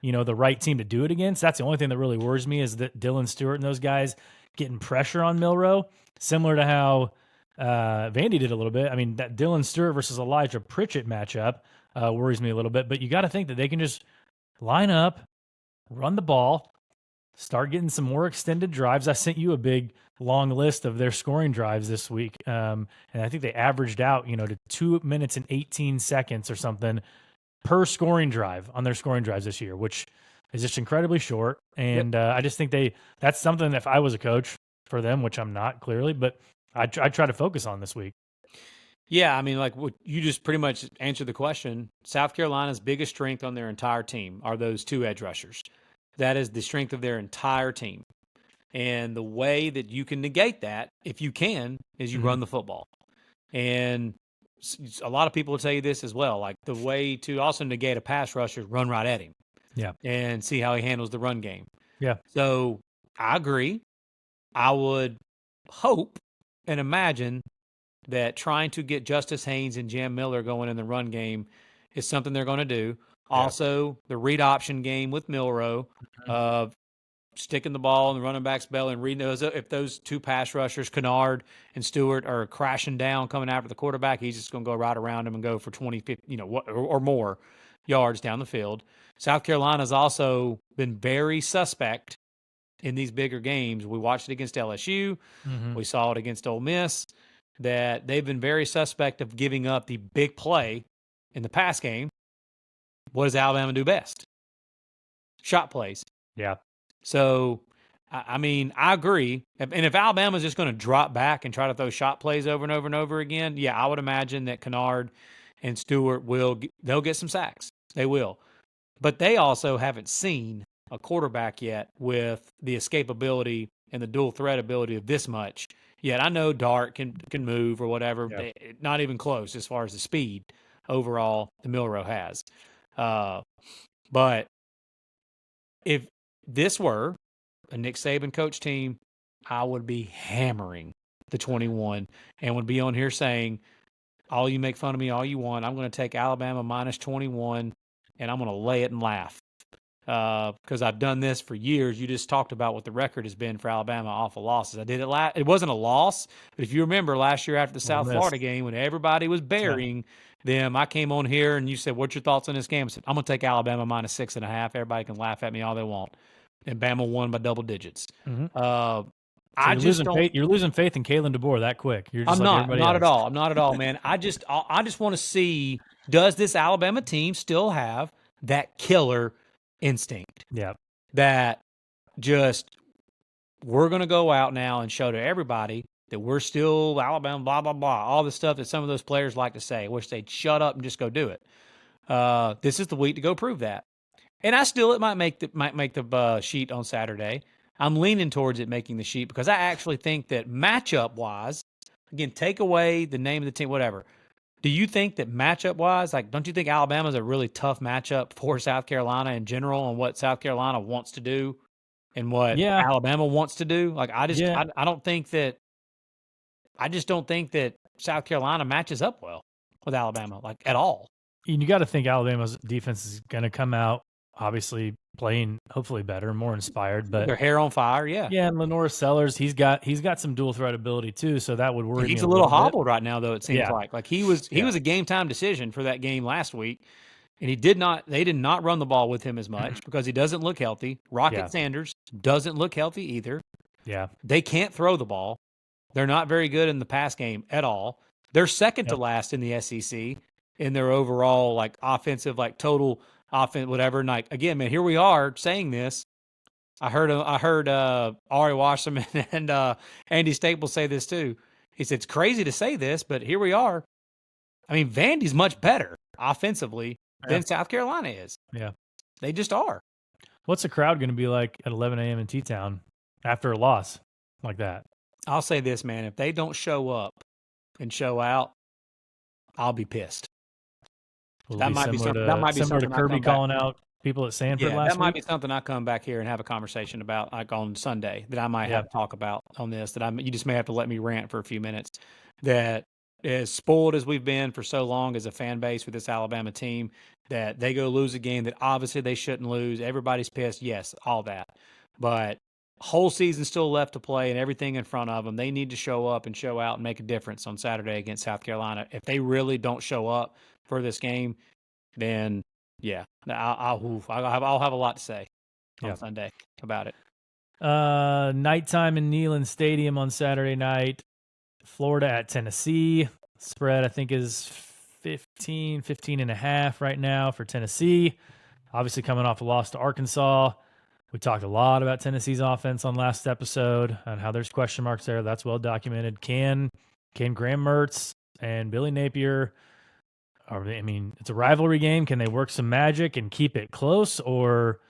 the right team to do it against. That's the only thing that really worries me, is that Dylan Stewart and those guys getting pressure on Milroe, similar to how Vandy did a little bit. I mean, that Dylan Stewart versus Elijah Pritchett matchup worries me a little bit, but you got to think that they can just line up, run the ball, start getting some more extended drives. I sent you a big, long list of their scoring drives this week, and I think they averaged out, to 2 minutes and 18 seconds or something per scoring drive on their scoring drives this year, which is just incredibly short. And I just think that's something, if I was a coach for them, which I'm not clearly, but I try to focus on this week. Yeah, I mean, like what you just pretty much answered the question. South Carolina's biggest strength on their entire team are those two edge rushers. That is the strength of their entire team. And the way that you can negate that, if you can, is you run the football. And a lot of people will tell you this as well. Like, the way to also negate a pass rusher is run right at him. Yeah. And see how he handles the run game. Yeah. So I agree. I would hope and imagine that trying to get Justice Haynes and Jam Miller going in the run game is something they're going to do. Yeah. Also, the read option game with Milroe, sticking the ball in the running back's belly and reading those. If those two pass rushers, Kennard and Stewart, are crashing down coming after the quarterback, he's just going to go right around him and go for 20, 50, or more yards down the field. South Carolina's also been very suspect in these bigger games. We watched it against LSU. We saw it against Ole Miss, that they've been very suspect of giving up the big play in the pass game. What does Alabama do best? Shot plays. Yeah. So, I mean, I agree. And if Alabama's just going to drop back and try to throw shot plays over and over and over again, yeah, I would imagine that Kennard and Stewart they'll get some sacks. They will. But they also haven't seen a quarterback yet with the escapability and the dual threat ability of this much yet. I know Dart can move or whatever, but not even close as far as the speed overall the Milroe has. But if this were a Nick Saban coach team, I would be hammering the 21 and would be on here saying, all you make fun of me all you want. I'm going to take Alabama minus 21 and I'm going to lay it and laugh. Because I've done this for years. You just talked about what the record has been for Alabama off of losses. I did it it wasn't a loss, but if you remember last year after the South Florida game when everybody was burying them, I came on here and you said, what's your thoughts on this game? I said, I'm going to take Alabama minus 6.5. Everybody can laugh at me all they want. And Bama won by double digits. So you're losing faith in Kalen DeBoer that quick. You're just I'm not at all. I'm not at all, man. I just want to see, does this Alabama team still have that killer instinct? Yeah. That just, we're going to go out now and show to everybody that we're still Alabama, blah, blah, blah, all the stuff that some of those players like to say. I wish they'd shut up and just go do it. This is the week to go prove that. And it might make the sheet on Saturday. I'm leaning towards it making the sheet because I actually think that matchup-wise, again, take away the name of the team, whatever. Do you think that matchup-wise, like, don't you think Alabama's a really tough matchup for South Carolina in general and what South Carolina wants to do and what Alabama wants to do? Like, I just don't think that South Carolina matches up well with Alabama, like, at all. And you got to think Alabama's defense is going to come out obviously playing hopefully better, more inspired. But Their hair on fire, yeah. yeah, and Lenore Sellers, he's got some dual threat ability too, so that would worry me He's a a little little bit. hobbled right now, though. It seems Yeah. like he was a game time decision for that game last week, and they did not run the ball with him as much because he doesn't look healthy. Rocket Sanders doesn't look healthy either. Yeah, they can't throw the ball. They're not very good in the pass game at all. They're second to last in the SEC in their overall like offensive, like total offense, whatever. And like again, man, here we are saying this. I heard Ari Wasserman and Andy Staples say this too. He said it's crazy to say this, but here we are. I mean, Vandy's much better offensively than South Carolina is. Yeah, they just are. What's the crowd going to be like at 11 a.m. in T-Town after a loss like that? I'll say this, man. If they don't show up and show out, I'll be pissed. That might be something to Kirby calling out people at Sanford last week. That might be something I come back here and have a conversation about, like on Sunday, that I might have to talk about on this. You just may have to let me rant for a few minutes. That as spoiled as we've been for so long as a fan base with this Alabama team, that they go lose a game that obviously they shouldn't lose. Everybody's pissed. Yes, all that, but whole season still left to play and everything in front of them. They need to show up and show out and make a difference on Saturday against South Carolina. If they really don't show up for this game, then I'll have a lot to say on Sunday about it. Nighttime in Neyland Stadium on Saturday night. Florida at Tennessee. Spread I think is 15 and a half right now for Tennessee. Obviously coming off a loss to Arkansas. We talked a lot about Tennessee's offense on last episode and how there's question marks there. That's well documented. Can Graham Mertz and Billy Napier, it's a rivalry game. Can they work some magic and keep it close? Or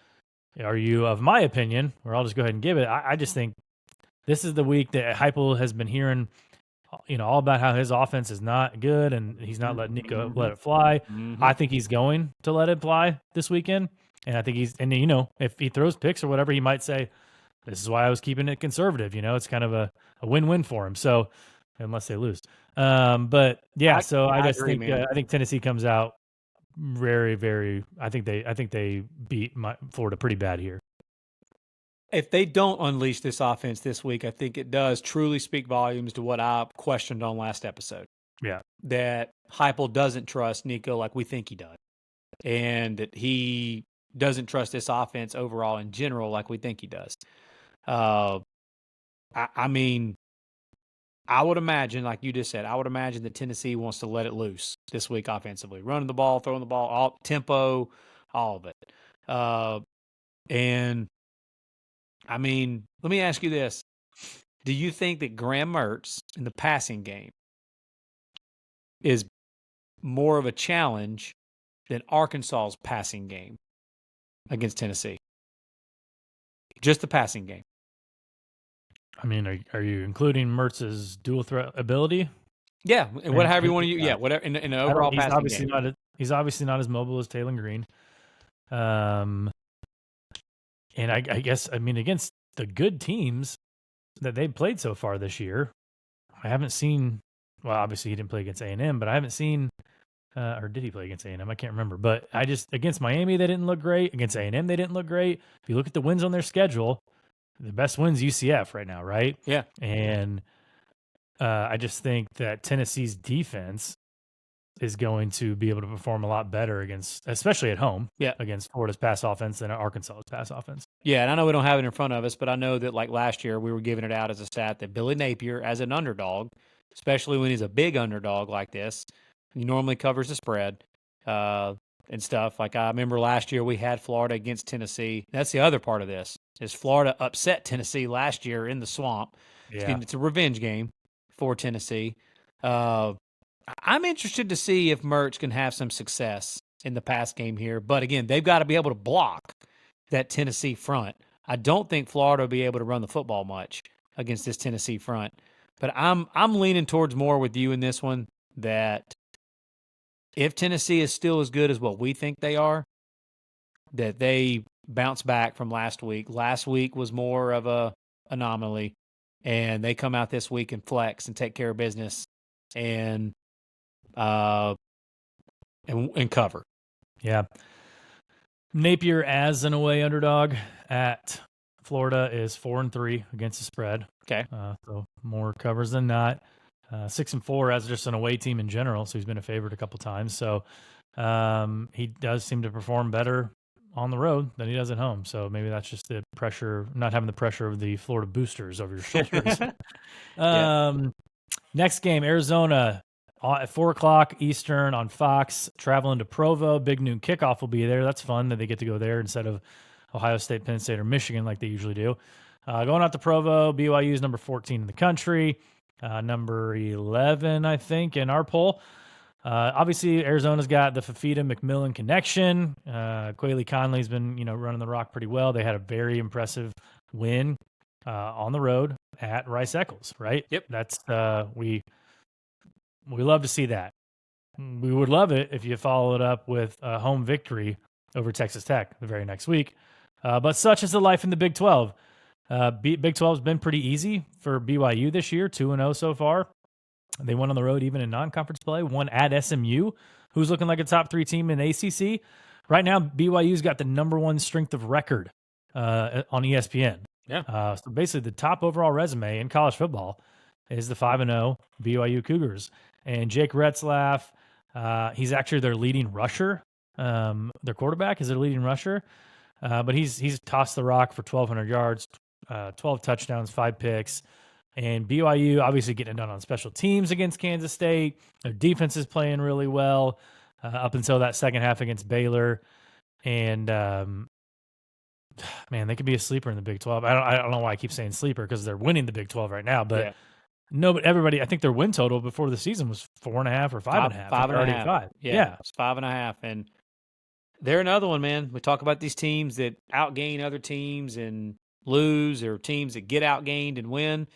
are you of my opinion, or I'll just go ahead and give it. I just think this is the week that Heupel has been hearing, all about how his offense is not good and he's not letting Nico let it fly. Mm-hmm. I think he's going to let it fly this weekend. And I think if he throws picks or whatever, he might say, this is why I was keeping it conservative. It's kind of a win-win for him. So unless they lose. But yeah, I think Tennessee comes out very, very, I think they beat Florida pretty bad here. If they don't unleash this offense this week, I think it does truly speak volumes to what I questioned on last episode. Yeah. That Heupel doesn't trust Nico like we think he does. And that he doesn't trust this offense overall in general like we think he does. I would imagine, like you just said, that Tennessee wants to let it loose this week offensively. Running the ball, throwing the ball, all tempo, all of it. Let me ask you this. Do you think that Graham Mertz in the passing game is more of a challenge than Arkansas's passing game against Tennessee? Just the passing game. Are you including Mertz's dual threat ability? Yeah, whatever you want to use. Yeah, whatever in the overall passing game. He's obviously not as mobile as Taylor Green. And I guess against the good teams that they've played so far this year, I haven't seen. Well, obviously he didn't play against A&M, but I haven't seen. Or did he play against A&M? I can't remember. But against Miami they didn't look great. Against A&M they didn't look great. If you look at the wins on their schedule, the best win's UCF right now, right? Yeah. And I just think that Tennessee's defense is going to be able to perform a lot better especially at home, against Florida's pass offense than Arkansas's pass offense. Yeah, and I know we don't have it in front of us, but I know that like last year we were giving it out as a stat that Billy Napier, as an underdog, especially when he's a big underdog like this, he normally covers the spread and stuff. Like I remember last year we had Florida against Tennessee. That's the other part of this. Is Florida upset Tennessee last year in the swamp. Yeah. It's a revenge game for Tennessee. I'm interested to see if Mertz can have some success in the pass game here. But again, they've got to be able to block that Tennessee front. I don't think Florida will be able to run the football much against this Tennessee front. But I'm leaning towards more with you in this one, that if Tennessee is still as good as what we think they are, that they bounce back from last week. Last week was more of a anomaly, and they come out this week and flex and take care of business and cover. Yeah. Napier as an away underdog at Florida is 4-3 against the spread. Okay. So more covers than not. 6-4 as just an away team in general. So he's been a favorite a couple times. So he does seem to perform better on the road than he does at home. So maybe that's just the pressure, not having the pressure of the Florida boosters over your shoulders. Next game, Arizona at 4:00 Eastern on Fox, traveling to Provo. Big noon kickoff will be there. That's fun that they get to go there instead of Ohio State, Penn State, or Michigan like they usually do. Going out to Provo, BYU is number 14 in the country, number 11, I think, in our poll. Obviously, Arizona's got the Fafita-McMillan connection. Quayle Conley's been, running the rock pretty well. They had a very impressive win on the road at Rice-Eccles, right? Yep. That's we love to see that. We would love it if you followed up with a home victory over Texas Tech the very next week. But such is the life in the Big 12. Big 12 has been pretty easy for BYU this year, 2-0 so far. They won on the road even in non-conference play, won at SMU, who's looking like a top 3 team in the ACC. Right now, BYU's got the number 1 strength of record on ESPN. Yeah. So basically the top overall resume in college football is the 5-0 BYU Cougars. And Jake Retzlaff, he's actually their leading rusher. Their quarterback is their leading rusher. But he's tossed the rock for 1,200 yards, 12 touchdowns, 5 picks. And BYU obviously getting it done on special teams against Kansas State. Their defense is playing really well up until that second half against Baylor. And, man, they could be a sleeper in the Big 12. I don't know why I keep saying sleeper because they're winning the Big 12 right now. But no, but everybody, I think their win total before the season was 4.5 or 5.5. 5.5. Yeah, it's 5.5. And they're another one, man. We talk about these teams that outgain other teams and lose, or teams that get outgained and win.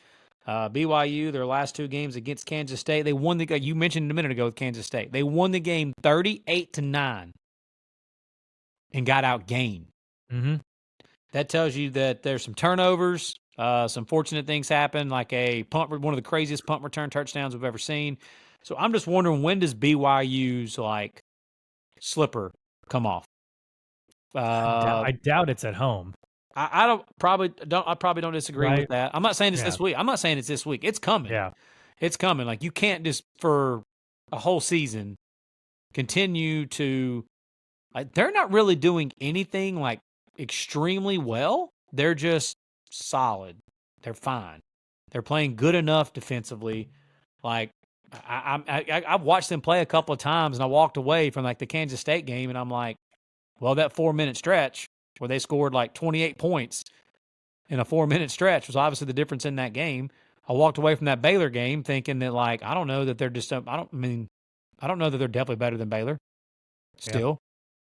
BYU, their last 2 games against Kansas State, they won the. You mentioned a minute ago with Kansas State, they won the game 38-9 and got outgained. Mm-hmm. That tells you that there's some turnovers, some fortunate things happen, like one of the craziest punt return touchdowns we've ever seen. So I'm just wondering, when does BYU's slipper come off? I doubt it's at home. I probably don't disagree with that. I'm not saying it's this week. I'm not saying it's this week. It's coming. Yeah. It's coming. You can't just for a whole season continue to they're not really doing anything extremely well. They're just solid. They're fine. They're playing good enough defensively. I've watched them play a couple of times, and I walked away from the Kansas State game, and I'm like, well, that 4-minute stretch where they scored 28 points in a 4-minute stretch was obviously the difference in that game. I walked away from that Baylor game thinking that I don't know that they're just I don't know that they're definitely better than Baylor still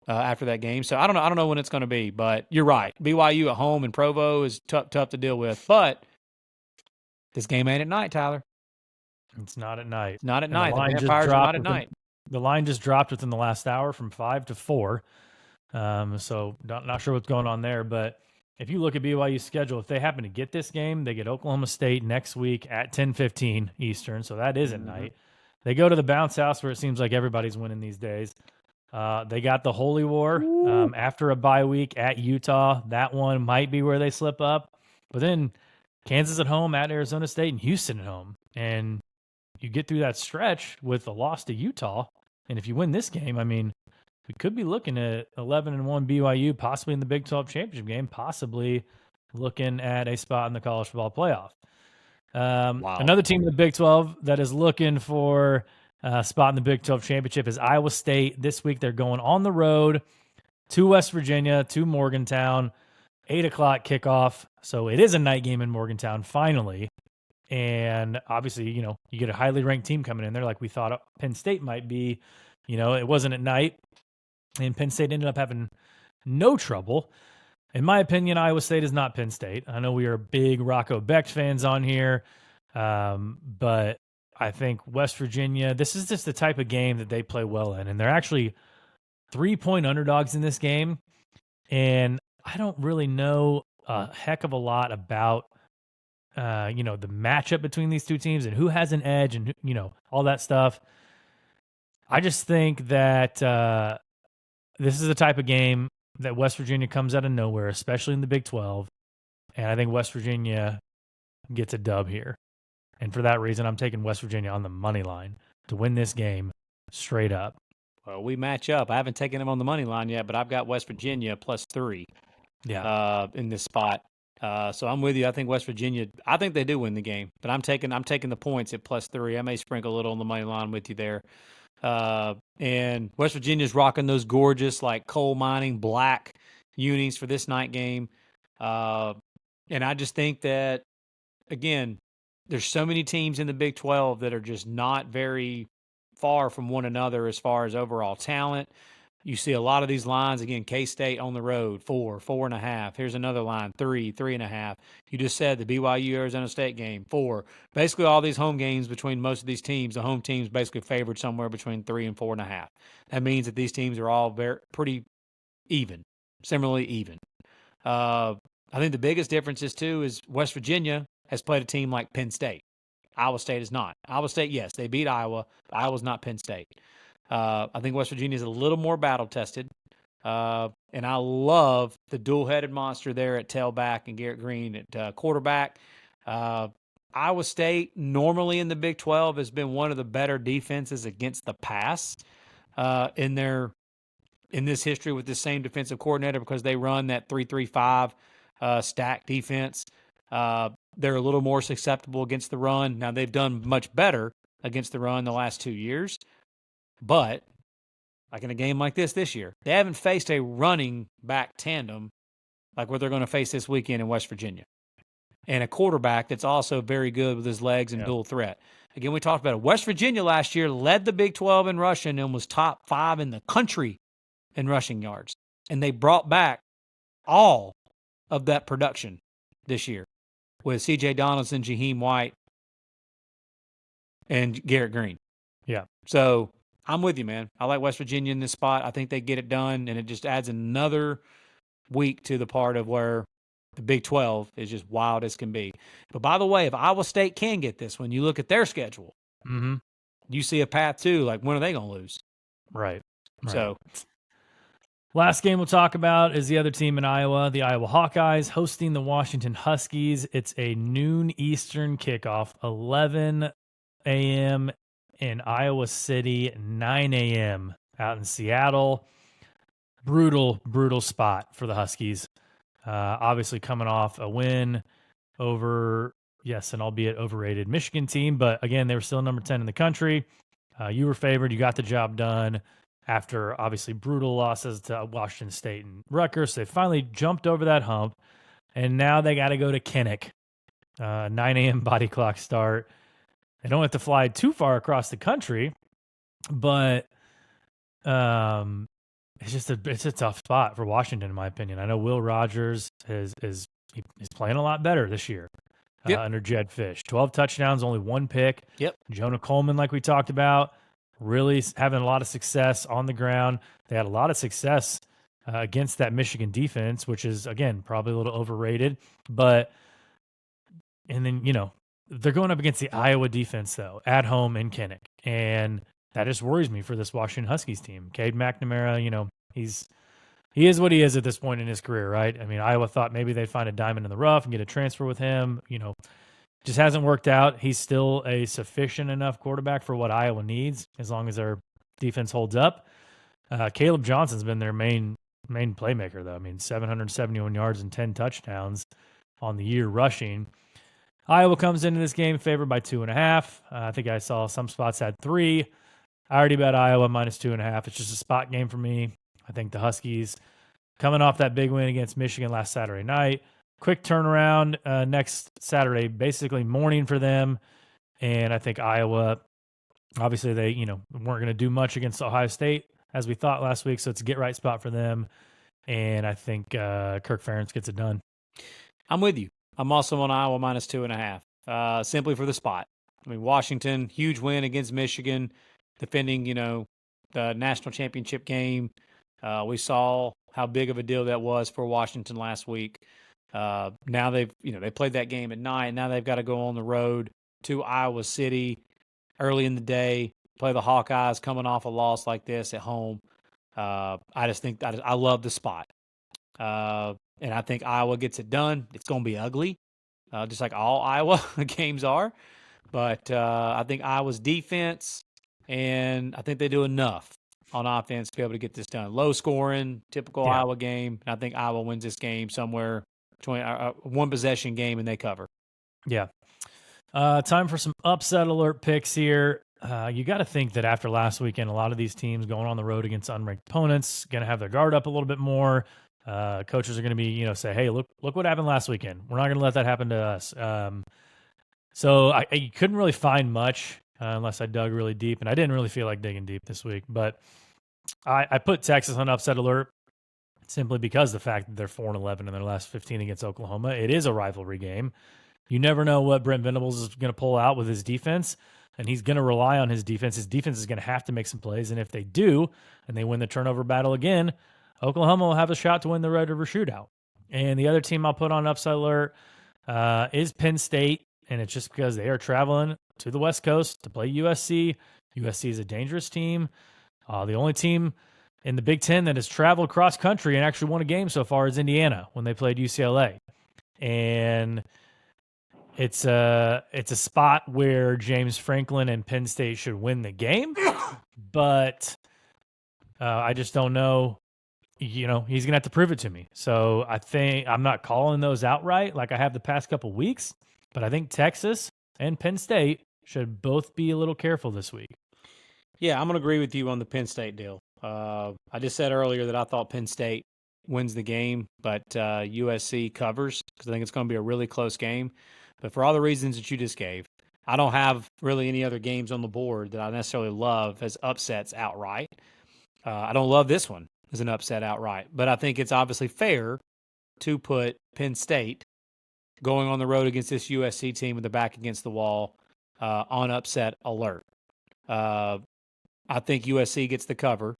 after that game. So I don't know when it's going to be, but you're right. BYU at home in Provo is tough to deal with, but this game ain't at night, Tyler. It's not at night. It's not at And night. The Vampires are not at night. The line just dropped within the last hour from 5 to 4. So not sure what's going on there, but if you look at BYU's schedule, if they happen to get this game, they get Oklahoma State next week at 10:15 Eastern. So that is at night. They go to the bounce house where it seems like everybody's winning these days. They got the Holy War after a bye week at Utah. That one might be where they slip up, but then Kansas at home, at Arizona State, and Houston at home. And you get through that stretch with a loss to Utah. And if you win this game, we could be looking at 11-1 BYU, possibly in the Big 12 championship game, possibly looking at a spot in the college football playoff. Wow. Another team in the Big 12 that is looking for a spot in the Big 12 championship is Iowa State. This week they're going on the road to West Virginia, to Morgantown, 8:00 kickoff. So it is a night game in Morgantown, finally. And obviously, you get a highly ranked team coming in there like we thought Penn State might be. It wasn't at night. And Penn State ended up having no trouble. In my opinion, Iowa State is not Penn State. I know we are big Rocco Becht fans on here, but I think West Virginia, this is just the type of game that they play well in. And they're actually 3-point underdogs in this game. And I don't really know a heck of a lot about, the matchup between these two teams and who has an edge and, all that stuff. I just think that this is the type of game that West Virginia comes out of nowhere, especially in the Big 12. And I think West Virginia gets a dub here. And for that reason, I'm taking West Virginia on the money line to win this game straight up. Well, we match up. I haven't taken them on the money line yet, but I've got West Virginia +3 in this spot. So I'm with you. I think West Virginia, I think they do win the game, but I'm taking the points at +3. I may sprinkle a little on the money line with you there. And West Virginia's rocking those gorgeous, like, coal mining black unis for this night game. And I just think that, again, there's so many teams in the Big 12 that are just not very far from one another as far as overall talent. You see a lot of these lines, again, KState on the road, 4, 4.5. Here's another line, 3, 3.5. You just said the BYU-Arizona State game, 4. Basically, all these home games between most of these teams, the home teams basically favored somewhere between 3 and 4.5. That means that these teams are all pretty even, similarly even. I think the biggest difference is West Virginia has played a team like Penn State. Iowa State is not. Iowa State, yes, they beat Iowa, but Iowa's not Penn State. I think West Virginia is a little more battle-tested, and I love the dual-headed monster there at tailback and Garrett Green at quarterback. Iowa State, normally in the Big 12, has been one of the better defenses against the pass in this history with this same defensive coordinator because they run that 3-3-5 stack defense. They're a little more susceptible against the run. Now, they've done much better against the run the last 2 years, but like in a game like this year, they haven't faced a running back tandem like what they're going to face this weekend in West Virginia. And a quarterback that's also very good with his legs and dual threat. Again, we talked about it. West Virginia last year led the Big 12 in rushing and was top 5 in the country in rushing yards. And they brought back all of that production this year with C.J. Donaldson, Jaheim White, and Garrett Green. Yeah. So I'm with you, man. I like West Virginia in this spot. I think they get it done, and it just adds another week to the part of where the Big 12 is just wild as can be. But by the way, if Iowa State can get this, when you look at their schedule, you see a path too. Like, when are they going to lose? Right. So, last game we'll talk about is the other team in Iowa, the Iowa Hawkeyes, hosting the Washington Huskies. It's a noon Eastern kickoff, 11 a.m. in Iowa City, 9 a.m. out in Seattle. Brutal, brutal spot for the Huskies. Obviously coming off a win over, yes, an albeit overrated Michigan team, but again, they were still number 10 in the country. You were favored. You got the job done after obviously brutal losses to Washington State and Rutgers. They finally jumped over that hump, and now they got to go to Kinnick. 9 a.m. body clock start. They don't have to fly too far across the country, but it's a tough spot for Washington, in my opinion. I know Will Rogers is playing a lot better this year under Jed Fish. 12 touchdowns, only 1 pick. Yep. Jonah Coleman, like we talked about, really having a lot of success on the ground. They had a lot of success against that Michigan defense, which is, again, probably a little overrated. And then, they're going up against the Iowa defense, though, at home in Kinnick. And that just worries me for this Washington Huskies team. Cade McNamara, he is what he is at this point in his career, right? I mean, Iowa thought maybe they'd find a diamond in the rough and get a transfer with him. Just hasn't worked out. He's still a sufficient enough quarterback for what Iowa needs, as long as their defense holds up. Caleb Johnson's been their main playmaker, though. I mean, 771 yards and 10 touchdowns on the year rushing. Iowa comes into this game favored by 2.5. I think I saw some spots had 3. I already bet Iowa -2.5. It's just a spot game for me. I think the Huskies, coming off that big win against Michigan last Saturday night, quick turnaround next Saturday, basically morning for them. And I think Iowa, obviously they, weren't going to do much against Ohio State as we thought last week. So it's a get right spot for them. And I think Kirk Ferentz gets it done. I'm with you. I'm also on Iowa -2.5, simply for the spot. I mean, Washington, huge win against Michigan, defending, the national championship game. We saw how big of a deal that was for Washington last week. Now they played that game at night. Now they've got to go on the road to Iowa City early in the day, play the Hawkeyes coming off a loss like this at home. I just think I love the spot. And I think Iowa gets it done. It's going to be ugly, just like all Iowa games are. But I think Iowa's defense, and I think they do enough on offense to be able to get this done. Low scoring, typical Yeah. Iowa game. And I think Iowa wins this game somewhere between one possession game, and they cover. Yeah. Time for some upset alert picks here. You got to think that after last weekend, a lot of these teams going on the road against unranked opponents going to have their guard up a little bit more. Coaches are going to be, say, hey, look what happened last weekend. We're not going to let that happen to us. So I couldn't really find much unless I dug really deep, and I didn't really feel like digging deep this week. But I put Texas on upset alert simply because the fact that they're 4-11 in their last 15 against Oklahoma. It is a rivalry game. You never know what Brent Venables is going to pull out with his defense, and he's going to rely on his defense. His defense is going to have to make some plays, and if they do, and they win the turnover battle again, Oklahoma will have a shot to win the Red River Shootout. And the other team I'll put on upset alert is Penn State, and it's just because they are traveling to the West Coast to play USC. USC is a dangerous team. The only team in the Big Ten that has traveled cross country and actually won a game so far is Indiana when they played UCLA. And it's a spot where James Franklin and Penn State should win the game, but I just don't know. He's going to have to prove it to me. So I think I'm not calling those outright like I have the past couple weeks, but I think Texas and Penn State should both be a little careful this week. Yeah, I'm going to agree with you on the Penn State deal. I just said earlier that I thought Penn State wins the game, but USC covers because I think it's going to be a really close game. But for all the reasons that you just gave, I don't have really any other games on the board that I necessarily love as upsets outright. I don't love this one as an upset outright, but I think it's obviously fair to put Penn State going on the road against this USC team with the back against the wall on upset alert. I think USC gets the cover.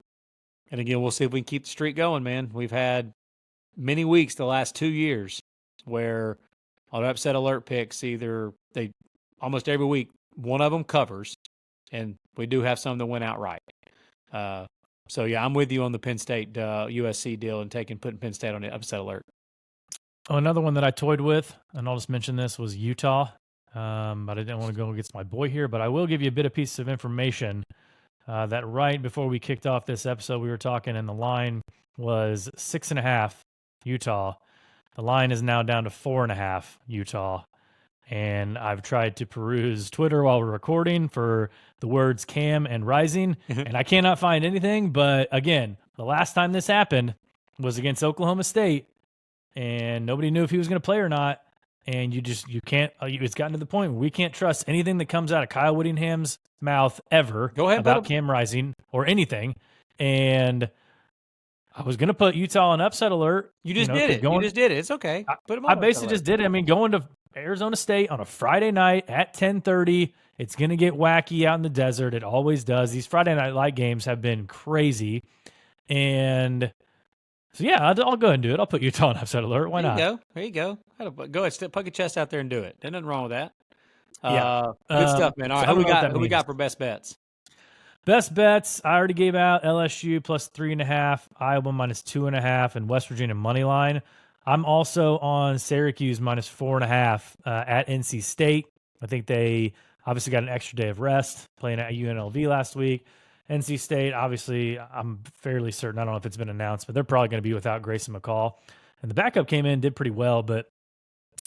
And again, we'll see if we can keep the streak going, man. We've had many weeks the last 2 years where on upset alert picks, either they almost every week, one of them covers, and we do have some that went outright. So, yeah, I'm with you on the Penn State USC deal and putting Penn State on the upset alert. Another one that I toyed with, and I'll just mention this, was Utah. But I didn't want to go against my boy here, but I will give you a bit of piece of information that right before we kicked off this episode, we were talking, and the line was 6.5 Utah. The line is now down to 4.5 Utah. And I've tried to peruse Twitter while we're recording for the words Cam and Rising, and I cannot find anything. But again, the last time this happened was against Oklahoma State, and nobody knew if he was going to play or not. And you can't, it's gotten to the point where we can't trust anything that comes out of Kyle Whittingham's mouth ever about Cam Rising or anything. And I was going to put Utah on upset alert. You just did it. You just did it. It's okay. Put him on I basically just did it. I mean, going to Arizona State on a Friday night at 10:30, it's going to get wacky out in the desert. It always does. These Friday night light games have been crazy. And so, yeah, I'll go ahead and do it. I'll put Utah on upset alert. Why not? There you go. Go ahead. Poke your chest out there and do it. There's nothing wrong with that. Yeah. Good stuff, man. All right, so who we got for best bets? Best bets, I already gave out LSU plus 3.5, Iowa minus 2.5, and West Virginia money line. I'm also on Syracuse minus 4.5 at NC State. I think they obviously got an extra day of rest playing at UNLV last week. NC State, obviously, I'm fairly certain, I don't know if it's been announced, but they're probably going to be without Grayson McCall. And the backup came in, did pretty well, but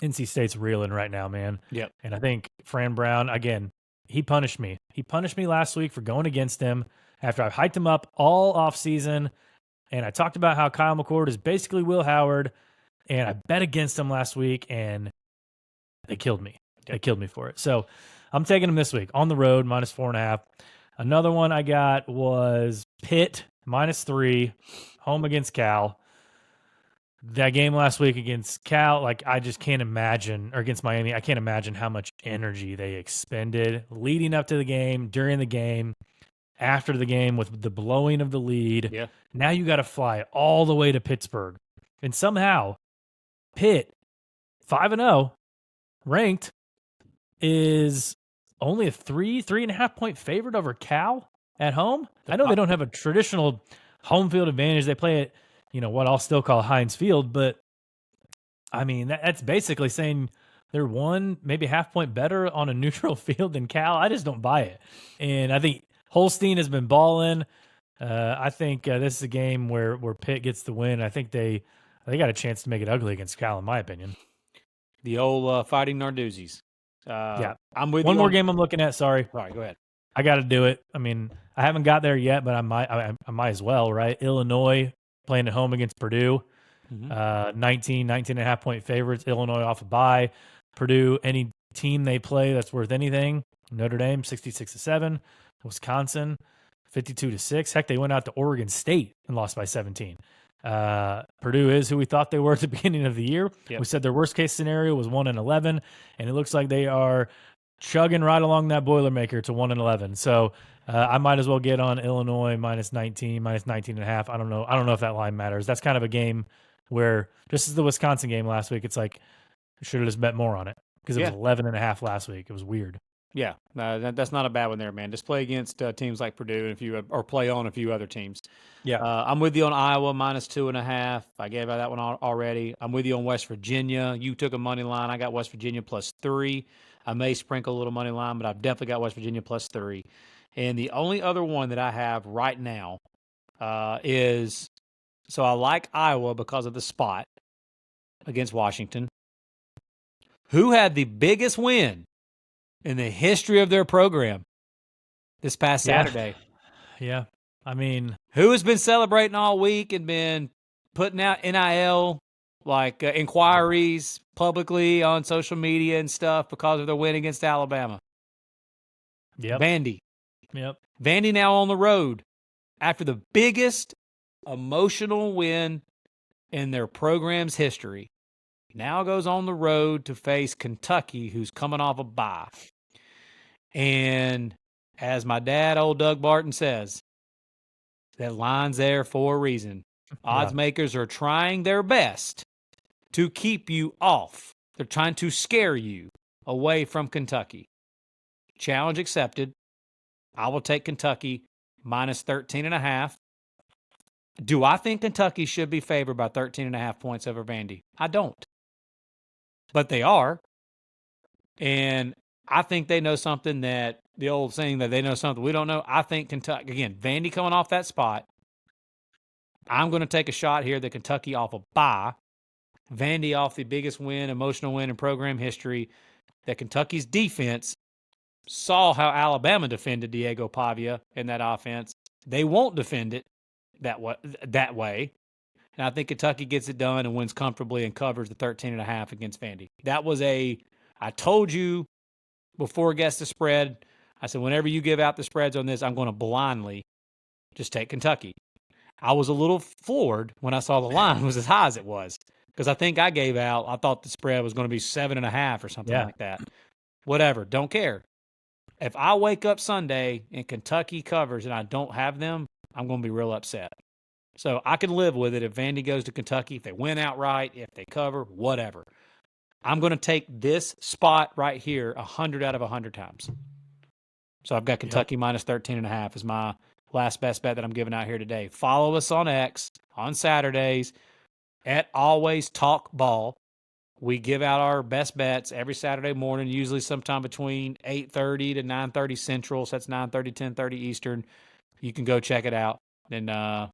NC State's reeling right now, man. Yep. And I think Fran Brown, again, he punished me. He punished me last week for going against him after I hyped him up all offseason. And I talked about how Kyle McCord is basically Will Howard. And I bet against him last week, and they killed me. They killed me for it. So I'm taking him this week on the road, minus 4.5. Another one I got was Pitt, minus 3, home against Cal. That game last week against Cal, I just can't imagine, or against Miami, I can't imagine how much energy they expended leading up to the game, during the game, after the game with the blowing of the lead. Yeah. Now you got to fly all the way to Pittsburgh. And somehow, Pitt, 5-0, ranked, is only a 3.5 point favorite over Cal at home. I know they don't have a traditional home field advantage. They play it what I'll still call Heinz Field, but I mean, that's basically saying they're one, maybe half point better on a neutral field than Cal. I just don't buy it. And I think Holstein has been balling. I think this is a game where Pitt gets the win. I think they got a chance to make it ugly against Cal, in my opinion. The old Fighting Narduzzi's. Yeah. I'm with One you more on- game I'm looking at. Sorry. All right, go ahead. I got to do it. I mean, I haven't got there yet, but I might as well, right? Illinois playing at home against Purdue. 19 and a half point favorites. Illinois off a bye. Purdue, any team they play that's worth anything. Notre Dame 66-7. Wisconsin 52-6. Heck, they went out to Oregon State and lost by 17. Purdue is who we thought they were at the beginning of the year. Yep. We said their worst case scenario was 1-11, and it looks like they are chugging right along that Boilermaker to 1-11. So I might as well get on Illinois minus 19, minus 19 and a half. I don't know if that line matters. That's kind of a game where, just as the Wisconsin game last week, it's like I should have just bet more on it because it was 11 and a half last week. It was weird. Yeah, that's not a bad one there, man. Just play against teams like Purdue or play on a few other teams. Yeah. I'm with you on Iowa minus 2.5. I gave out that one already. I'm with you on West Virginia. You took a money line. I got West Virginia plus 3. I may sprinkle a little money line, but I've definitely got West Virginia plus 3. And the only other one that I have right now is, so I like Iowa because of the spot against Washington. Who had the biggest win in the history of their program this past Saturday? Yeah. I mean, who has been celebrating all week and been putting out NIL inquiries publicly on social media and stuff because of their win against Alabama? Yep. Vandy. Yep. Vandy now on the road after the biggest emotional win in their program's history. Now goes on the road to face Kentucky, who's coming off a bye. And as my dad, old Doug Barton, says, that line's there for a reason. Odds makers are trying their best to keep you off. They're trying to scare you away from Kentucky. Challenge accepted. I will take Kentucky minus 13.5. Do I think Kentucky should be favored by 13.5 points over Vandy? I don't. But they are. And I think they know something that the old saying that they know something we don't know. I think Kentucky, again, Vandy coming off that spot. I'm going to take a shot here that Kentucky off a bye. Vandy off the biggest win, emotional win in program history. That Kentucky's defense saw how Alabama defended Diego Pavia in that offense. They won't defend it that way. And I think Kentucky gets it done and wins comfortably and covers the 13.5 against Vandy. That was I told you before Guess the Spread, I said, whenever you give out the spreads on this, I'm going to blindly just take Kentucky. I was a little floored when I saw the line was as high as it was because I think I thought the spread was going to be 7.5 or something like that. Whatever. Don't care. If I wake up Sunday and Kentucky covers and I don't have them, I'm going to be real upset. So I can live with it if Vandy goes to Kentucky, if they win outright, if they cover, whatever. I'm going to take this spot right here 100 out of 100 times. So I've got Kentucky minus 13.5 as my last best bet that I'm giving out here today. Follow us on X on Saturdays at AlwaysTalkBall. We give out our best bets every Saturday morning, usually sometime between 8:30 to 9:30 Central. So that's 9:30, 10:30 Eastern. You can go check it out. And the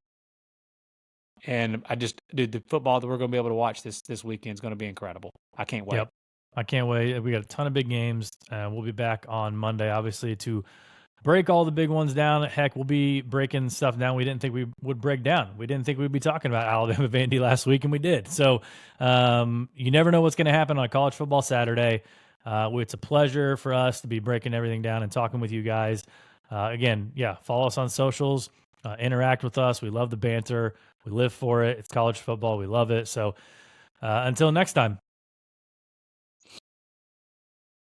football that we're going to be able to watch this weekend is going to be incredible. I can't wait. Yep. I can't wait. We got a ton of big games. We'll be back on Monday, obviously, to break all the big ones down. Heck, we'll be breaking stuff down we didn't think we would break down. We didn't think we'd be talking about Alabama Vandy last week, and we did. So you never know what's going to happen on College Football Saturday. It's a pleasure for us to be breaking everything down and talking with you guys. Again, follow us on socials. Interact with us. We love the banter. We live for it. It's college football. We love it. So until next time.